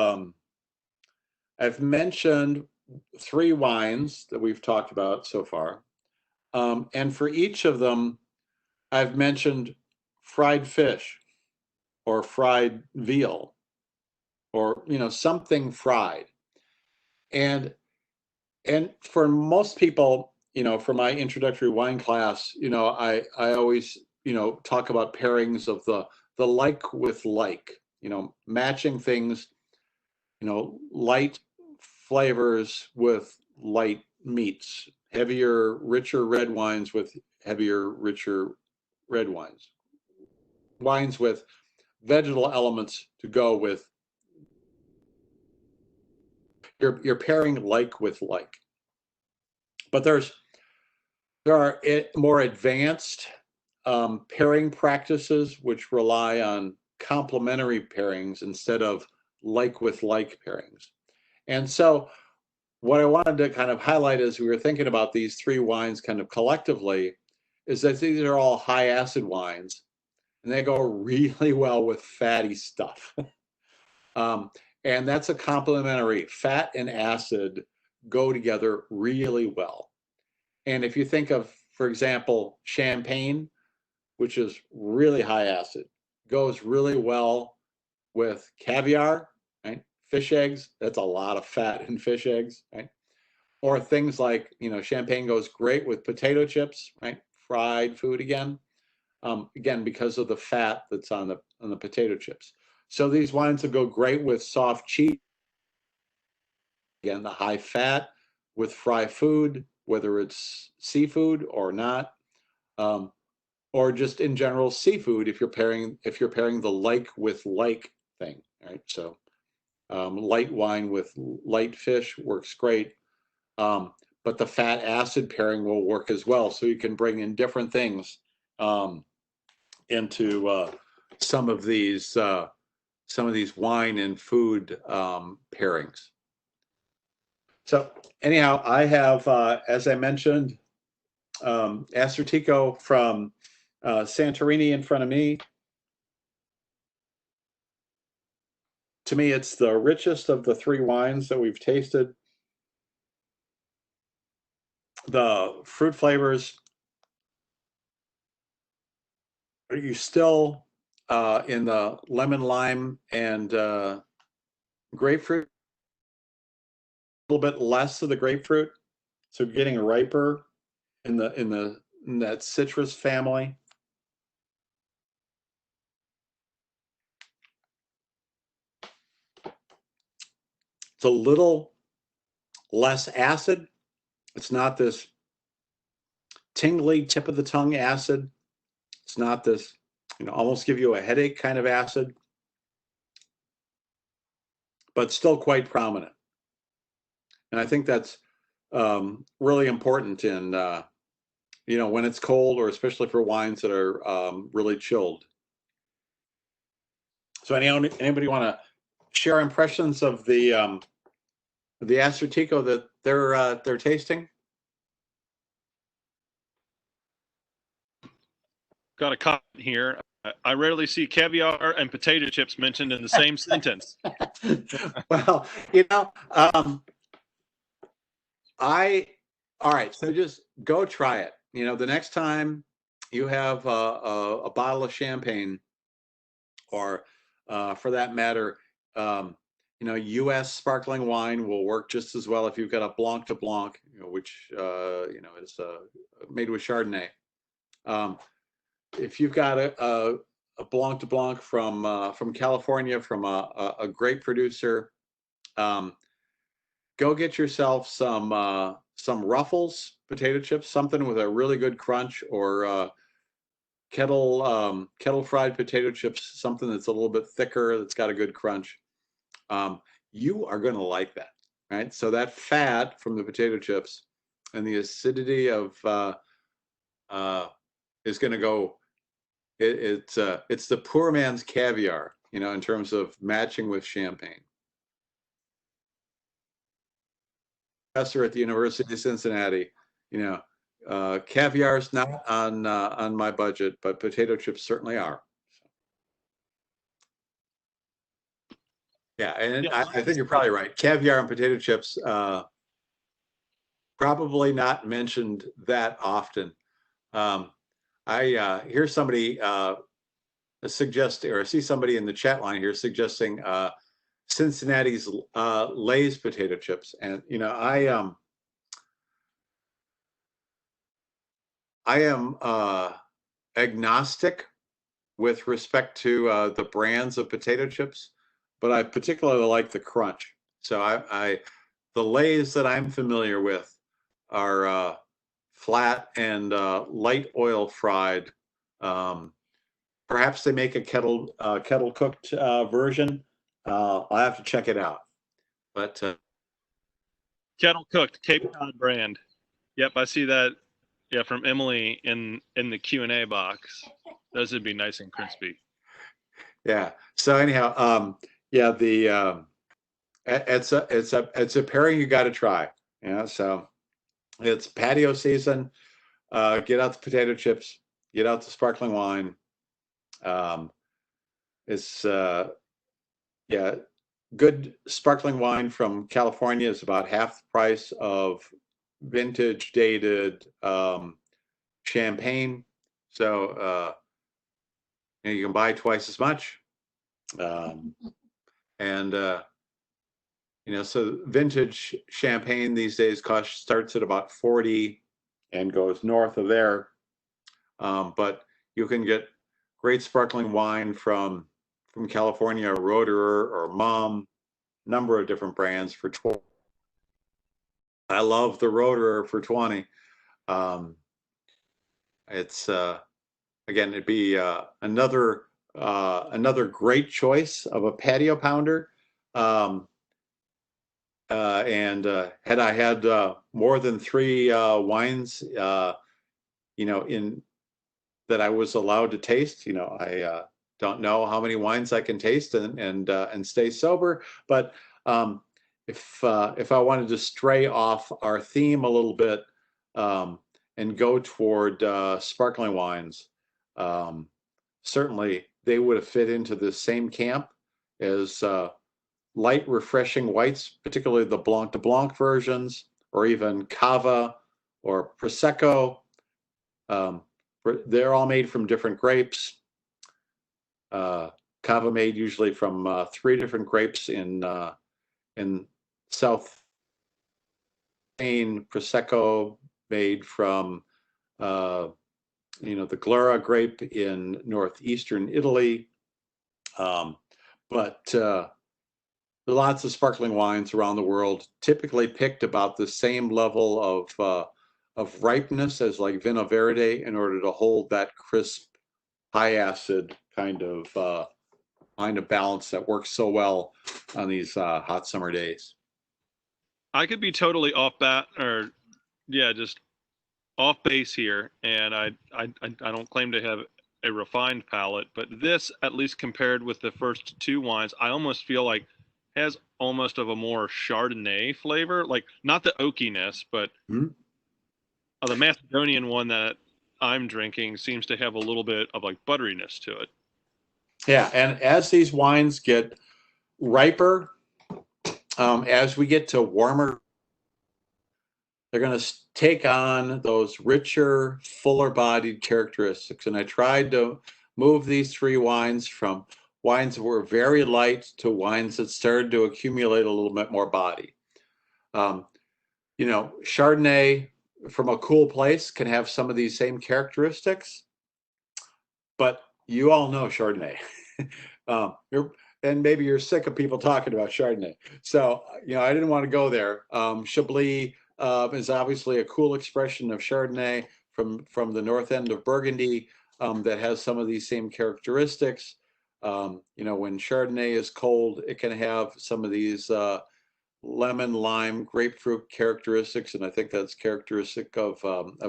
mentioned 3 wines that we've talked about so far, and for each of them, I've mentioned fried fish or fried veal, or something fried, and for most people, for my introductory wine class, I always, talk about pairings of the like with like, matching things, light flavors with light meats, heavier, richer red wines with heavier, richer red wines, wines with vegetal elements to go with. You're pairing like with like. But there are more advanced pairing practices which rely on complementary pairings instead of like with like pairings. And so what I wanted to kind of highlight as we were thinking about these three wines kind of collectively is that these are all high acid wines and they go really well with fatty stuff. And that's a complementary. Fat and acid go together really well. And if you think of, for example, champagne, which is really high acid, goes really well with caviar, right? Fish eggs, that's a lot of fat in fish eggs, right? Or things like, champagne goes great with potato chips, right? Fried food again, because of the fat that's on the potato chips. So these wines will go great with soft cheese. Again, the high fat with fry food, whether it's seafood or not, or just in general seafood. If you're pairing the like with like thing, right? So light wine with light fish works great, but the fat acid pairing will work as well. So you can bring in different things into some of these wine and food pairings. So anyhow, I have, as I mentioned, Astratico from Santorini in front of me. To me, it's the richest of the three wines that we've tasted. The fruit flavors, you still in the lemon, lime, and grapefruit. A little bit less of the grapefruit, so getting riper in that citrus family. It's a little less acid. It's not this tingly tip of the tongue acid. It's not this, almost give you a headache kind of acid, but still quite prominent. And I think that's really important in, when it's cold, or especially for wines that are really chilled. So anybody want to share impressions of the Astratico that they're tasting? Got a comment here. I rarely see caviar and potato chips mentioned in the same sentence. Well, all right, so just go try it. The next time you have a bottle of champagne, or for that matter, U.S. sparkling wine will work just as well if you've got a Blanc de Blanc, which is made with Chardonnay. If you've got a Blanc de Blanc from California, from a great producer, go get yourself some Ruffles potato chips, something with a really good crunch, or kettle fried potato chips, something that's a little bit thicker, that's got a good crunch. You are going to like that, right? So that fat from the potato chips and the acidity of is going to go. It's the poor man's caviar, in terms of matching with champagne. Professor at the University of Cincinnati, caviar is not on my budget, but potato chips certainly are. Yeah, and I think you're probably right. Caviar and potato chips probably not mentioned that often. I hear somebody suggest, or I see somebody in the chat line here suggesting Cincinnati's Lay's potato chips, and I am agnostic with respect to the brands of potato chips, but I particularly like the crunch. So the Lays that I'm familiar with are flat and light oil fried. Um, Perhaps they make a kettle cooked version. I'll have to check it out. But Kettle cooked Cape Cod brand. Yep, I see that. Yeah, from Emily in the Q&A box. Those would be nice and crispy. yeah. So anyhow, yeah, it's a pairing you got to try. Yeah. So it's patio season. Get out the potato chips. Get out the sparkling wine. Um, it's yeah, good sparkling wine from California is about half the price of vintage dated champagne. So you can buy twice as much. Um, and so vintage champagne these days starts at about 40 and goes north of there. But you can get great sparkling wine from California, Roederer or Mom, number of different brands for 20. I love the Roederer for 20. It's again, it'd be another great choice of a patio pounder. And had I had more than three wines, in that I was allowed to taste, I don't know how many wines I can taste and stay sober. But if I wanted to stray off our theme a little bit and go toward sparkling wines, certainly they would have fit into the same camp as light, refreshing whites, particularly the Blanc de Blanc versions, or even Cava or Prosecco. They're all made from different grapes. Cava made usually from three different grapes in South Spain. Prosecco made from the Glera grape in northeastern Italy. But lots of sparkling wines around the world, typically picked about the same level of ripeness as like Vinho Verde in order to hold that crisp, high acid kind of balance that works so well on these hot summer days. I could be totally off bat, or yeah, just off base here, and I don't claim to have a refined palate, but this, at least compared with the first two wines, I almost feel like has almost of a more Chardonnay flavor, like not the oakiness, but the Macedonian one that I'm drinking seems to have a little bit of like butteriness to it. Yeah, and as these wines get riper, as we get to warmer, they're going to take on those richer, fuller bodied characteristics. And I tried to move these three wines from wines that were very light to wines that started to accumulate a little bit more body. Chardonnay from a cool place can have some of these same characteristics, but you all know Chardonnay. And maybe you're sick of people talking about Chardonnay. So, I didn't want to go there. Chablis is obviously a cool expression of Chardonnay from the north end of Burgundy that has some of these same characteristics. When Chardonnay is cold, it can have some of these lemon, lime, grapefruit characteristics, and I think that's characteristic of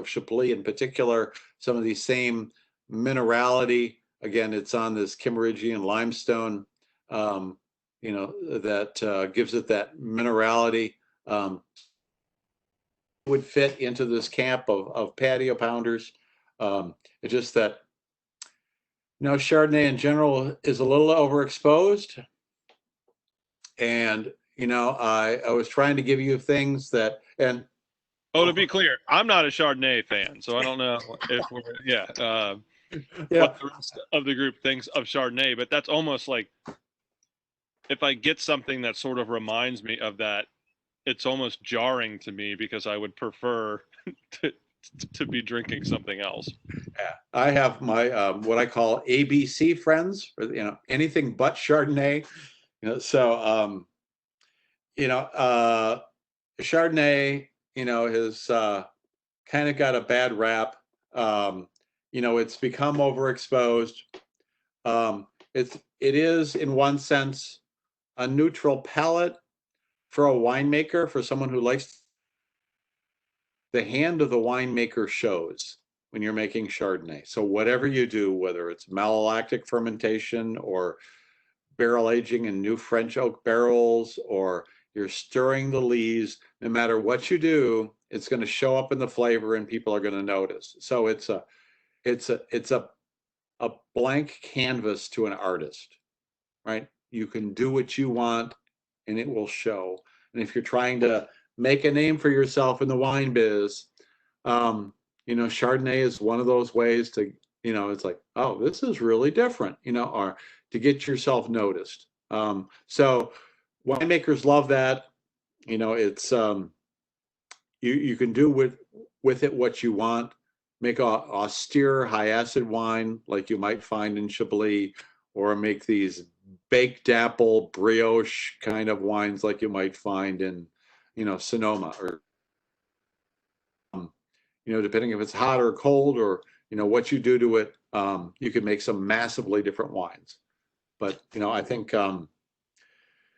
Chablis in particular. Some of these same minerality. Again, it's on this Kimmeridgian limestone, that gives it that minerality. Would fit into this camp of patio pounders. It's just that Chardonnay in general is a little overexposed, and I was trying to give you things that and. Oh, to be clear, I'm not a Chardonnay fan, so I don't know if we're Yeah. what the rest of the group thinks of Chardonnay, but that's almost like if I get something that sort of reminds me of that, it's almost jarring to me because I would prefer to be drinking something else. Yeah. I have my what I call ABC friends, or, anything but Chardonnay. So Chardonnay, has kind of got a bad rap. It's become overexposed. It is in one sense a neutral palate for a winemaker, for someone who likes the hand of the winemaker shows when you're making Chardonnay. So whatever you do, whether it's malolactic fermentation or barrel aging in new French oak barrels, or you're stirring the lees, no matter what you do, it's going to show up in the flavor and people are going to notice. So it's a blank canvas to an artist, right? You can do what you want and it will show. And if you're trying to make a name for yourself in the wine biz, Chardonnay is one of those ways to, it's like, oh, this is really different, or to get yourself noticed. So winemakers love that. It's you can do with it what you want. Make a austere high acid wine like you might find in Chablis, or make these baked apple brioche kind of wines like you might find in Sonoma, or depending if it's hot or cold, or what you do to it, you can make some massively different wines. But I think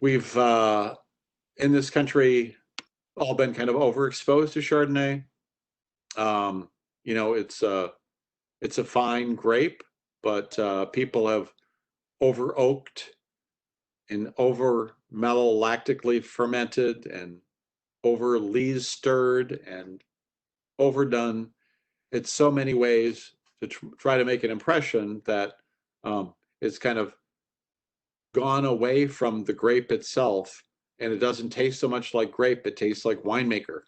we've in this country all been kind of overexposed to Chardonnay. It's a fine grape, but people have over oaked and over malolactically fermented and over lees stirred and overdone. It's so many ways to try to make an impression that it's kind of gone away from the grape itself, and it doesn't taste so much like grape, it tastes like winemaker.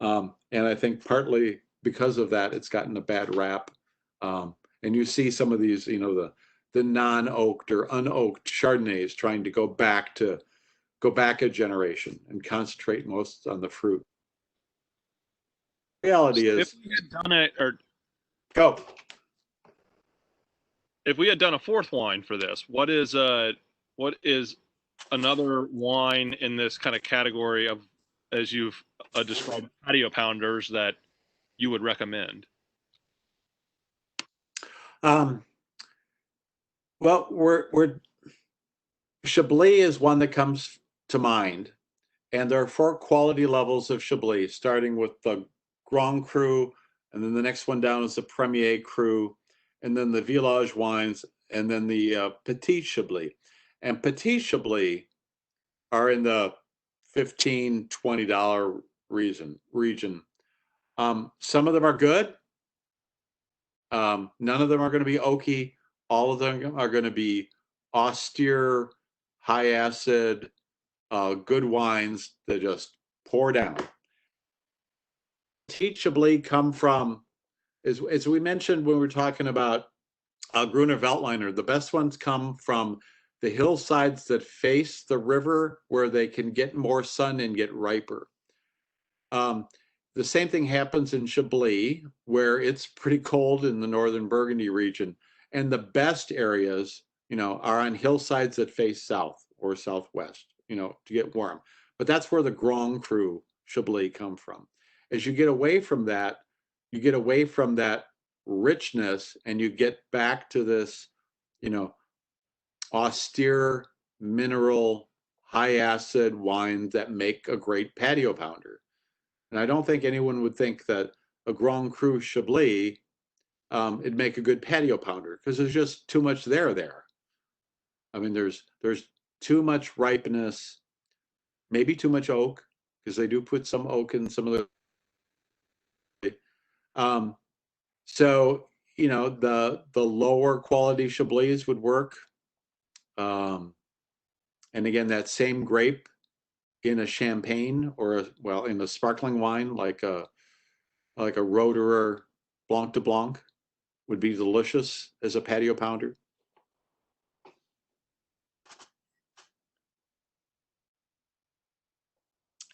And I think partly because of that, it's gotten a bad rap. And you see some of these, the non-oaked or unoaked Chardonnays trying to go back a generation and concentrate most on the fruit. Reality is, if we had done it, or go. if we had done a fourth wine for this, what is another wine in this kind of category of, as you've described, patio pounders, that you would recommend? Well, we're Chablis is one that comes to mind, and there are 4 quality levels of Chablis, starting with the Grand Cru, and then the next one down is the Premier Cru, and then the Village wines, and then the Petit Chablis. And Petit Chablis are in the $15-20 region. Some of them are good. None of them are going to be oaky. All of them are going to be austere, high acid, good wines that just pour down. Teachably come from, as we mentioned when we were talking about Gruner Veltliner, the best ones come from the hillsides that face the river, where they can get more sun and get riper. The same thing happens in Chablis, where it's pretty cold in the northern Burgundy region, and the best areas, are on hillsides that face south or southwest, to get warm. But that's where the Grand Cru Chablis come from. As you get away from that, you get away from that richness, and you get back to this, austere, mineral, high acid wine that make a great patio pounder. And I don't think anyone would think that a Grand Cru Chablis it'd make a good patio pounder, because there's just too much there. I mean, there's too much ripeness, maybe too much oak, because they do put some oak in some of the. So the lower quality Chablis would work. And again, that same grape in a champagne, or in a sparkling wine like a Roederer Blanc de Blanc would be delicious as a patio pounder.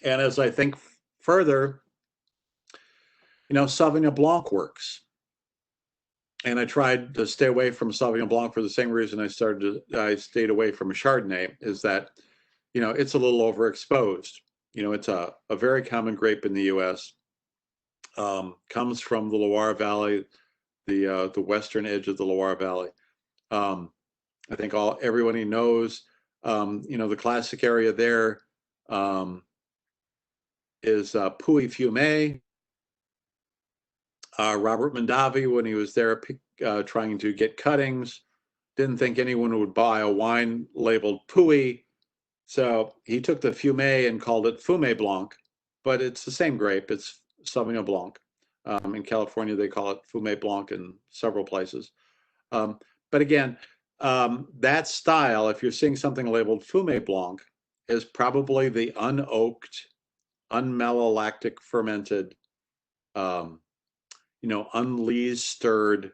And as I think further, Sauvignon Blanc works. And I tried to stay away from Sauvignon Blanc for the same reason I stayed away from a Chardonnay, is that, it's a little overexposed. It's a very common grape in the U.S. Comes from the Loire Valley, the western edge of the Loire Valley. I think everybody knows, the classic area there is Puy-Fumé. Robert Mondavi, when he was there trying to get cuttings, didn't think anyone would buy a wine labeled Puy, so he took the Fumé and called it Fumé Blanc, but it's the same grape. It's Sauvignon Blanc. In California, they call it Fumé Blanc in several places. But again, that style, if you're seeing something labeled Fumé Blanc, is probably the unoaked, unmalolactic fermented, unlees stirred,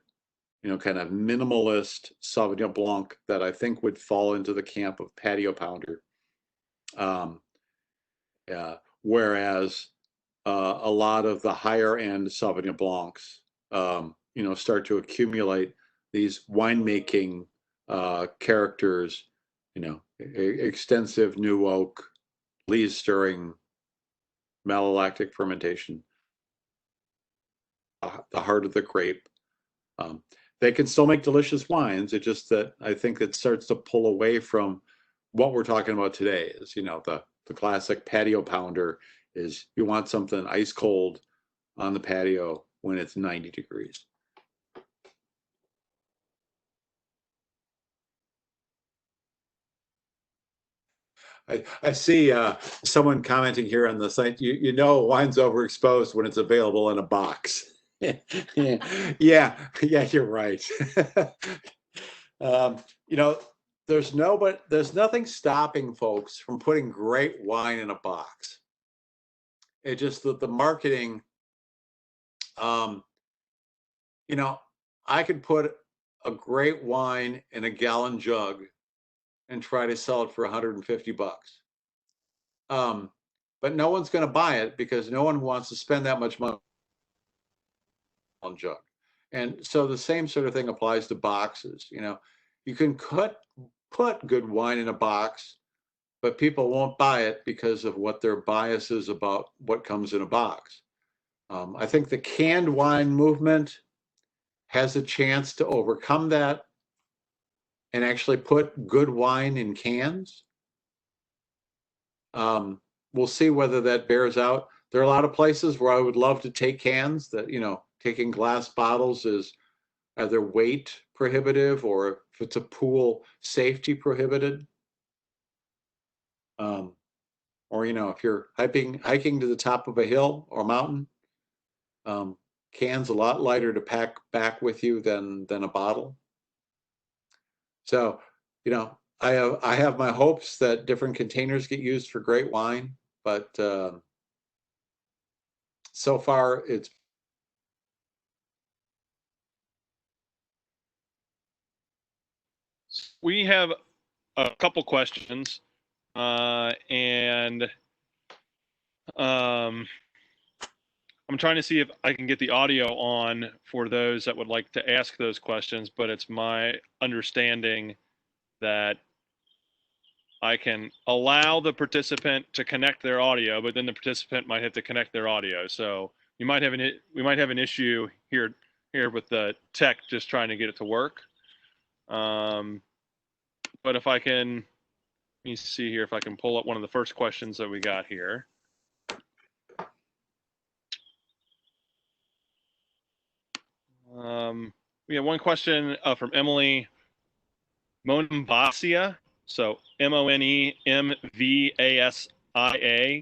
kind of minimalist Sauvignon Blanc that I think would fall into the camp of Patio pounder. Whereas a lot of the higher end Sauvignon Blancs, start to accumulate these winemaking characters, extensive new oak, lees stirring, malolactic fermentation, the heart of the grape. They can still make delicious wines. It's just that I think it starts to pull away from what we're talking about today. Is the classic patio pounder is you want something ice cold on the patio when it's 90 degrees. I see someone commenting here on the site. Wine's overexposed when it's available in a box. yeah, you're right. There's nothing stopping folks from putting great wine in a box. It's just that the marketing, I could put a great wine in a gallon jug and try to sell it for $150. But no one's going to buy it because no one wants to spend that much money on jug. And so the same sort of thing applies to boxes. You can put good wine in a box, but people won't buy it because of what their bias is about what comes in a box. I think the canned wine movement has a chance to overcome that and actually put good wine in cans. We'll see whether that bears out. There are a lot of places where I would love to take cans that, taking glass bottles is either weight prohibitive or if it's a pool, safety prohibited. Or, if you're hiking to the top of a hill or mountain, cans a lot lighter to pack back with you than a bottle. So, I have my hopes that different containers get used for great wine, but so far it's We have a couple questions, and I'm trying to see if I can get the audio on for those that would like to ask those questions, but it's my understanding that I can allow the participant to connect their audio, but then the participant might have to connect their audio. So we might have an issue here with the tech just trying to get it to work. But if I can, let me see here if I can pull up one of the first questions that we got here. We have one question from Emily Monvasia. So Monemvasia.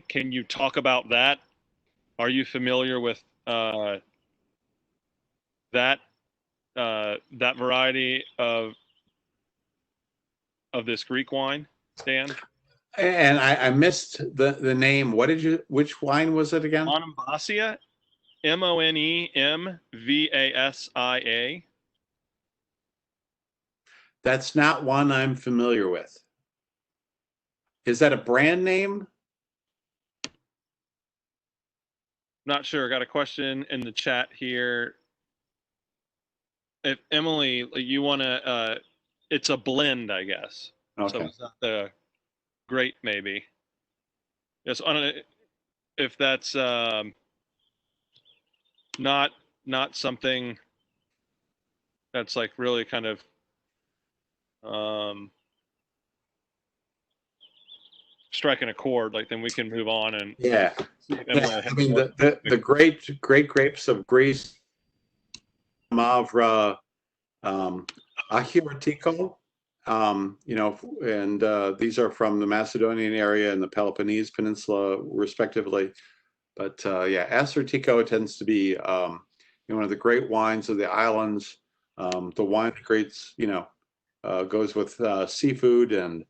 Can you talk about that? Are you familiar with that variety of this Greek wine, Dan? And I missed the name. Which wine was it again? Monemvasia, Monemvasia. That's not one I'm familiar with. Is that a brand name? Not sure. Got a question in the chat here. If Emily, you want to, it's a blend, I guess. So Okay. it's not the grape, maybe. Yes, if that's not something that's like really kind of striking a chord, like then we can move on and Yeah. see if Yeah. Emily I has mean, more. the great grapes of Greece, Mavra, Ahiratico, you know, and these are from the Macedonian area and the Peloponnese Peninsula, respectively. But yeah, Assortico tends to be one of the great wines of the islands. The wine that greats, goes with seafood, and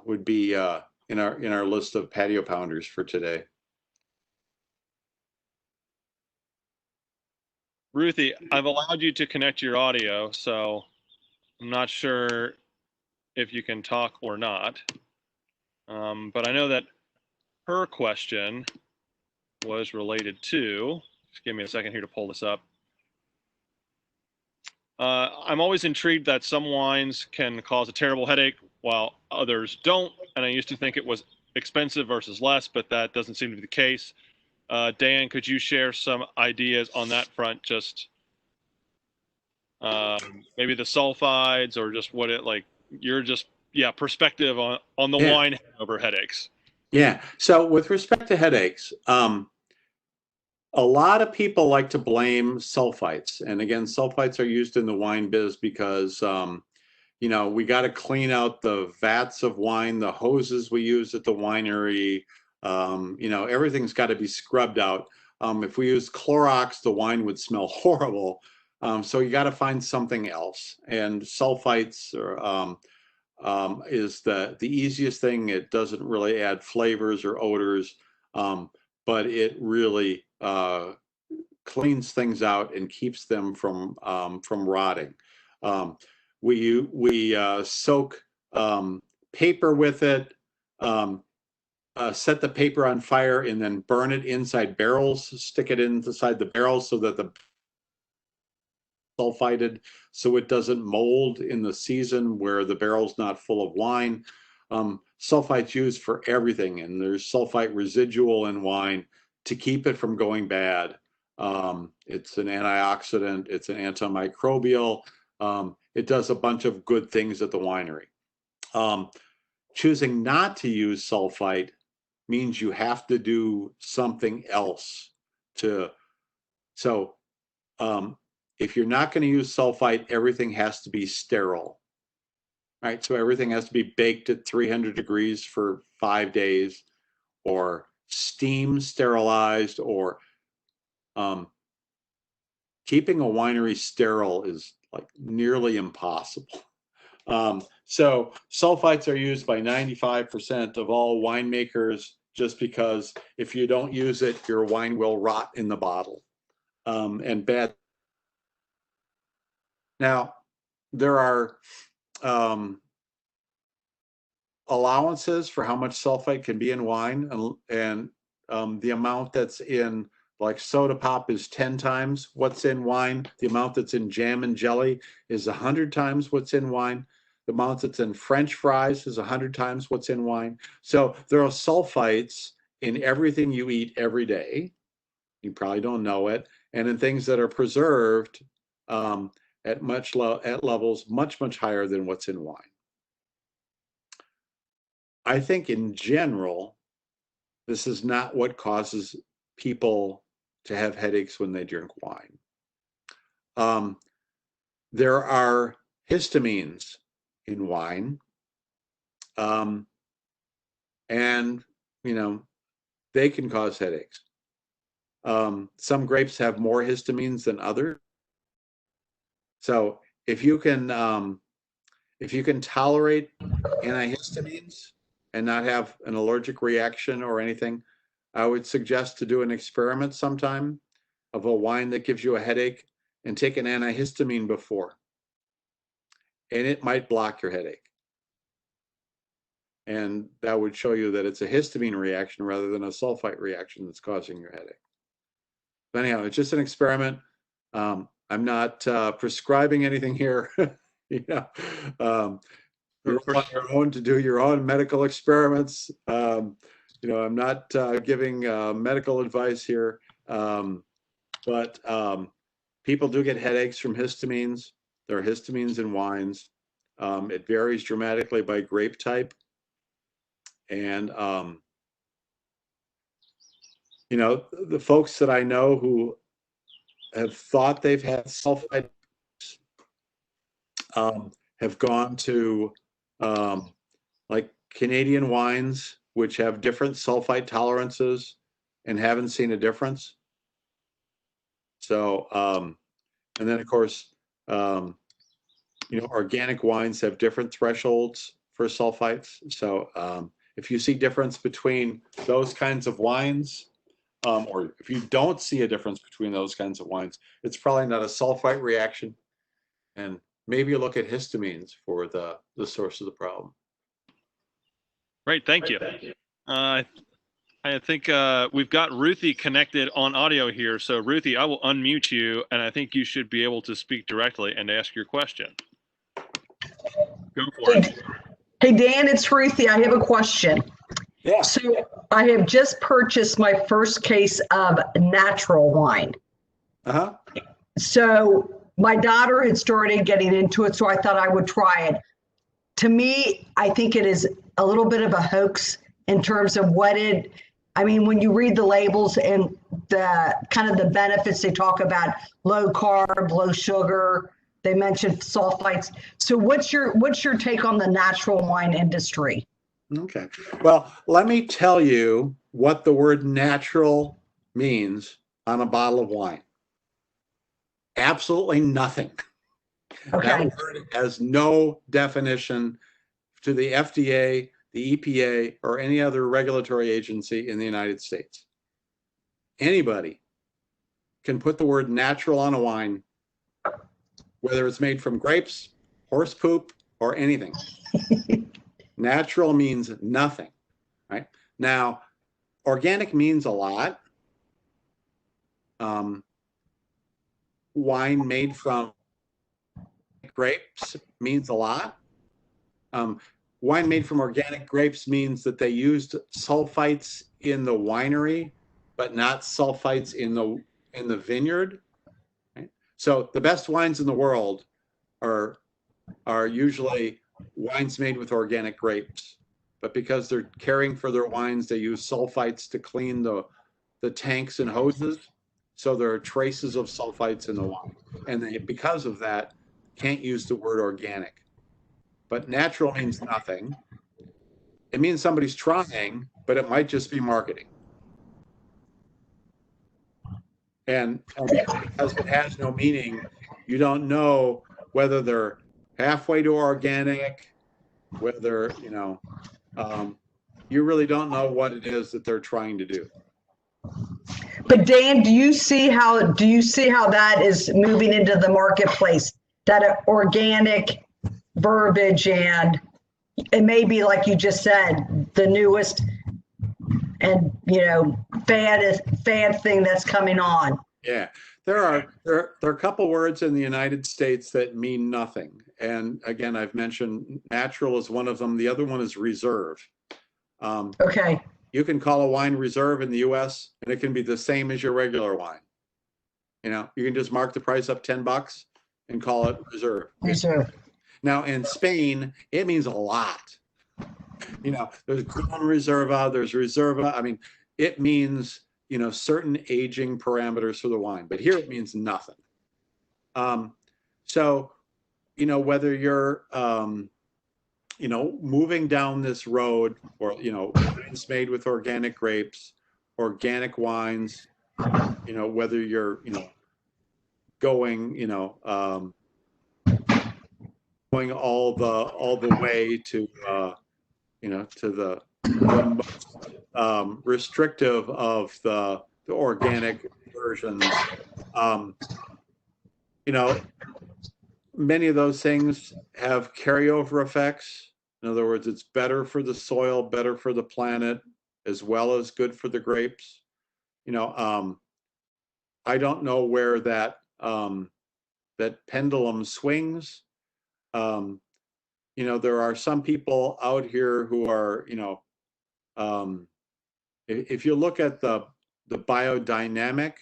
would be in our list of patio pounders for today. Ruthie, I've allowed you to connect your audio, so I'm not sure if you can talk or not. But I know that her question was related to, just give me a second here to pull this up. I'm always intrigued that some wines can cause a terrible headache while others don't. And I used to think it was expensive versus less, but that doesn't seem to be the case. Dan, could you share some ideas on that front? Just maybe the sulfides, or just what it like, your just, yeah, perspective on the Yeah. wine over headaches. Yeah. So with respect to headaches, a lot of people like to blame sulfites. And again, sulfites are used in the wine biz because, we got to clean out the vats of wine, the hoses we use at the winery. Everything's got to be scrubbed out. If we use Clorox, the wine would smell horrible. So you got to find something else. And sulfites is the easiest thing. It doesn't really add flavors or odors, but it really cleans things out and keeps them from rotting. We soak paper with it, set the paper on fire, and then burn it inside barrels. Stick it inside the barrels so that the sulfited, so it doesn't mold in the season where the barrel's not full of wine. Sulfite's used for everything, and there's sulfite residual in wine to keep it from going bad. It's an antioxidant, it's an antimicrobial. It does a bunch of good things at the winery. Choosing not to use sulfite means you have to do something else if you're not going to use sulfite, everything has to be sterile. Right? So everything has to be baked at 300 degrees for 5 days, or steam sterilized, or keeping a winery sterile is like nearly impossible. So sulfites are used by 95% of all winemakers, just because if you don't use it, your wine will rot in the bottle. And bad. Now, there are allowances for how much sulfite can be in wine, and the amount that's in like soda pop is 10 times what's in wine. The amount that's in jam and jelly is 100 times what's in wine. The amount that's in French fries is 100 times what's in wine. So there are sulfites in everything you eat every day. You probably don't know it. And in things that are preserved at levels much higher than what's in wine. I think in general, this is not what causes people to have headaches when they drink wine. There are histamines in wine, and they can cause headaches. Some grapes have more histamines than others. So if you can tolerate antihistamines and not have an allergic reaction or anything, I would suggest to do an experiment sometime of a wine that gives you a headache and take an antihistamine before. And it might block your headache. And that would show you that it's a histamine reaction rather than a sulfite reaction that's causing your headache. But anyhow, it's just an experiment. I'm not prescribing anything here. You know, you're on your own to do your own medical experiments. You know, I'm not giving medical advice here, but people do get headaches from histamines. There are histamines in wines. It varies dramatically by grape type. And, you know, the folks that I know who have thought they've had sulfite have gone to like Canadian wines, which have different sulfite tolerances and haven't seen a difference. So, and then of course, you know, organic wines have different thresholds for sulfites. So if you see difference between those kinds of wines, or if you don't see a difference between those kinds of wines, it's probably not a sulfite reaction. And maybe you look at histamines for the source of the problem. Great, thank you. I think we've got Ruthie connected on audio here. So Ruthie, I will unmute you, and I think you should be able to speak directly and ask your question. Go for it. Hey, Dan, it's Ruthie. I have a question. Yeah. So I have just purchased my first case of natural wine. Uh-huh. So my daughter had started getting into it, so I thought I would try it. To me, I think it is a little bit of a hoax in terms of I mean, when you read the labels and the kind of the benefits, they talk about low carb, low sugar, they mentioned sulfites. So what's your take on the natural wine industry? Okay. Well, let me tell you what the word natural means on a bottle of wine. Absolutely nothing. Okay. That word has no definition to the FDA, the EPA, or any other regulatory agency in the United States. Anybody can put the word natural on a wine, whether it's made from grapes, horse poop, or anything. Natural means nothing, right? Now, organic means a lot. Wine made from grapes means a lot. Wine made from organic grapes means that they used sulfites in the winery, but not sulfites in the vineyard. Right? So the best wines in the world are usually wines made with organic grapes, but because they're caring for their wines, they use sulfites to clean the tanks and hoses. So there are traces of sulfites in the wine, and they, because of that, can't use the word organic. But natural means nothing. It means somebody's trying, but it might just be marketing. And because it has no meaning, you don't know whether they're halfway to organic, whether, you know, you really don't know what it is that they're trying to do. But Dan, do you see how that is moving into the marketplace? That organic verbiage, and it may be, like you just said, the newest and, you know, fad thing that's coming on. Yeah, there are a couple words in the United States that mean nothing. And again, I've mentioned natural is one of them. The other one is reserve. Okay. You can call a wine reserve in the US and it can be the same as your regular wine. You know, you can just mark the price up $10 and call it reserve. Reserve. Now in Spain, it means a lot. You know, there's Gruner Reserva, there's Reserva. I mean, it means, you know, certain aging parameters for the wine, but here it means nothing. So, you know, whether you're, you know, moving down this road, or, you know, wines made with organic grapes, organic wines, you know, whether you're, you know, going, you know, going all the way to, you know, to the most restrictive of the organic versions. You know, many of those things have carryover effects. In other words, it's better for the soil, better for the planet, as well as good for the grapes. You know, I don't know where that that pendulum swings. You know, there are some people out here who are, you know, if you look at the biodynamic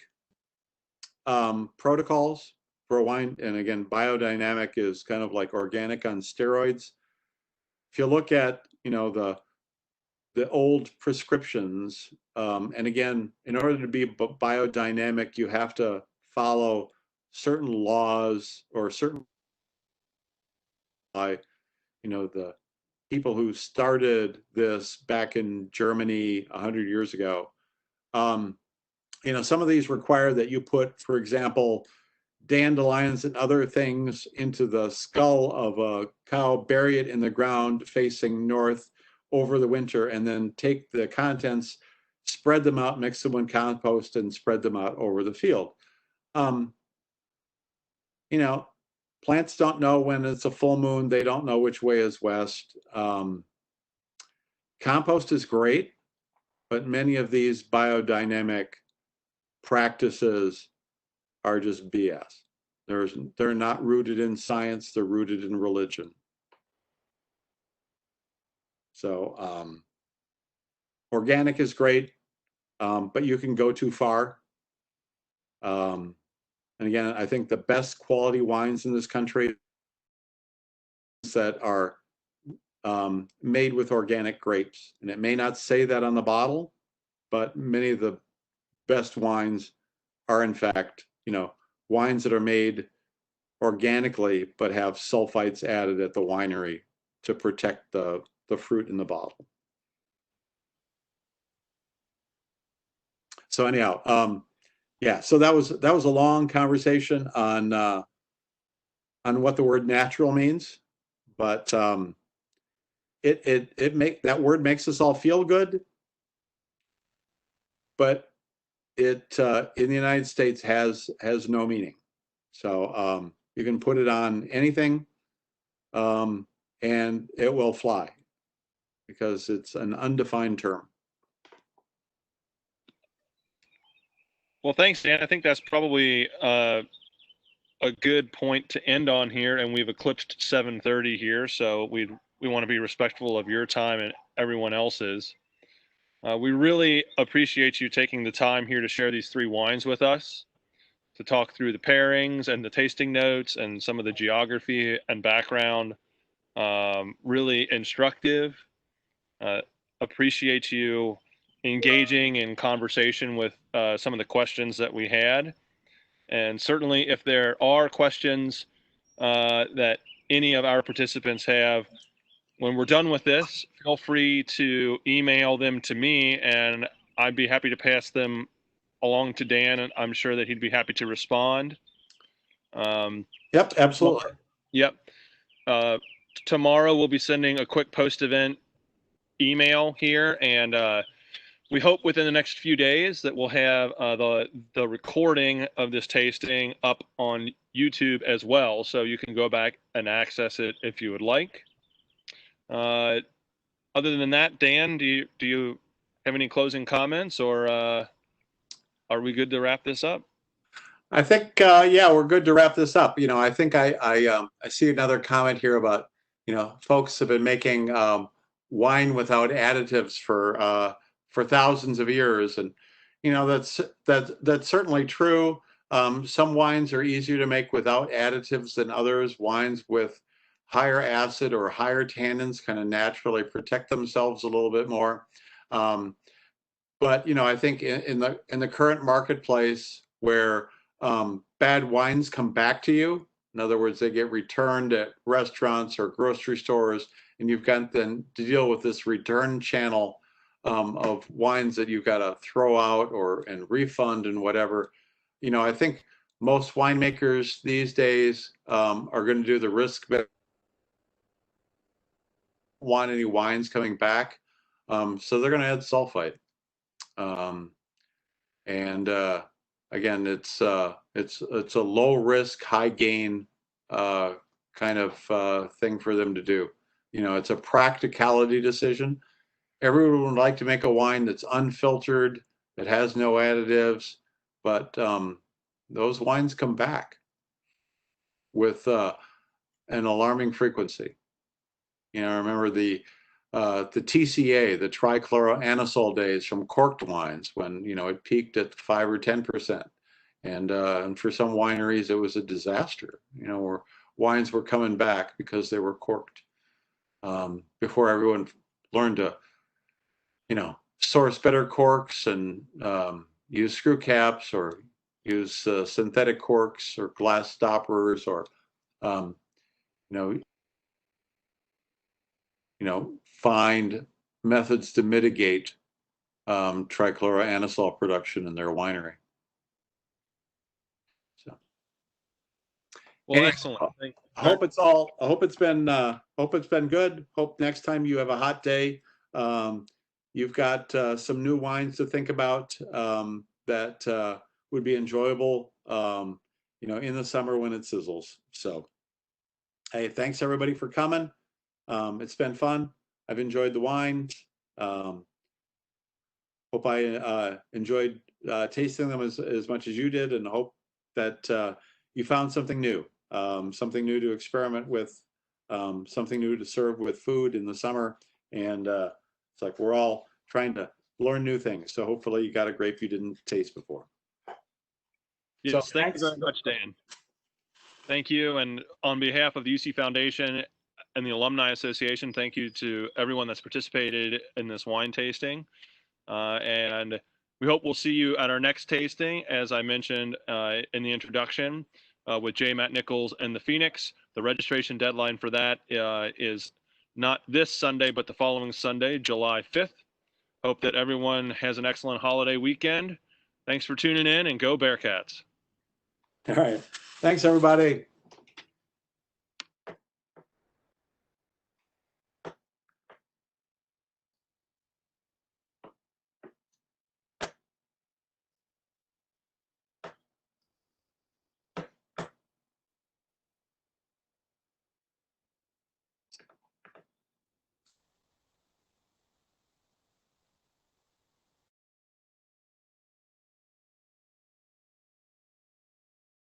protocols for a wine, and again, biodynamic is kind of like organic on steroids. If you look at, you know, the old prescriptions, and again, in order to be biodynamic, you have to follow certain laws or certain, you know, the people who started this back in Germany 100 years ago. You know, some of these require that you put, for example, dandelions and other things into the skull of a cow, bury it in the ground facing north over the winter, and then take the contents, spread them out, mix them with compost, and spread them out over the field. You know, plants don't know when it's a full moon. They don't know which way is west. Compost is great, but many of these biodynamic practices are just BS. They're not rooted in science, they're rooted in religion. So organic is great, but you can go too far. And again, I think the best quality wines in this country that are made with organic grapes. And it may not say that on the bottle, but many of the best wines are in fact, you know, wines that are made organically but have sulfites added at the winery to protect the fruit in the bottle. So anyhow, yeah, so that was a long conversation on what the word natural means, but that word makes us all feel good, but it in the United States has no meaning. So you can put it on anything, and it will fly because it's an undefined term. Well, thanks, Dan. I think that's probably a good point to end on here, and we've eclipsed 7:30 here, so we want to be respectful of your time and everyone else's. We really appreciate you taking the time here to share these 3 wines with us, to talk through the pairings and the tasting notes and some of the geography and background. Really instructive. Appreciate you engaging in conversation with some of the questions that we had. And certainly if there are questions that any of our participants have, when we're done with this, feel free to email them to me, and I'd be happy to pass them along to Dan, and I'm sure that he'd be happy to respond. Yep, absolutely. Yep. Tomorrow we'll be sending a quick post-event email here, and we hope within the next few days that we'll have the recording of this tasting up on YouTube as well, so you can go back and access it if you would like. Other than that, Dan, do you have any closing comments, or are we good to wrap this up? I think yeah, we're good to wrap this up. You know, I think I see another comment here about, you know, folks have been making wine without additives for thousands of years, and you know that's certainly true. Some wines are easier to make without additives than others. Wines with higher acid or higher tannins kind of naturally protect themselves a little bit more. But you know, I think in the current marketplace where bad wines come back to you, in other words, they get returned at restaurants or grocery stores, and you've got then to deal with this return channel of wines that you've got to throw out and refund and whatever. You know, I think most winemakers these days are going to do the risk bet. Want any wines coming back, so they're going to add sulfite. And again, it's a low risk, high gain kind of thing for them to do. You know, it's a practicality decision. Everyone would like to make a wine that's unfiltered, that has no additives, but those wines come back with an alarming frequency. You know, I remember the TCA, the trichloroanisole days from corked wines when, you know, it peaked at 5 or 10%. And for some wineries, it was a disaster, you know, where wines were coming back because they were corked. Before everyone learned to, you know, source better corks and use screw caps or use synthetic corks or glass stoppers or, you know, find methods to mitigate trichloroanisole production in their winery. So, Well, anyhow, excellent. I hope it's all. I hope it's been good. Hope next time you have a hot day, you've got some new wines to think about that would be enjoyable. You know, in the summer when it sizzles. So, hey, thanks everybody for coming. It's been fun. I've enjoyed the wines. Hope I enjoyed tasting them as much as you did, and hope that you found something new to experiment with, something new to serve with food in the summer. And it's like we're all trying to learn new things. So hopefully you got a grape you didn't taste before. Yes, So, thank you very much, Dan. Thank you. And on behalf of the UC Foundation and the Alumni Association, thank you to everyone that's participated in this wine tasting. And we hope we'll see you at our next tasting, as I mentioned in the introduction, with J. Matt Nichols and the Phoenix. The registration deadline for that is not this Sunday, but the following Sunday, July 5th. Hope that everyone has an excellent holiday weekend. Thanks for tuning in, and go Bearcats. all right. Thanks, everybody.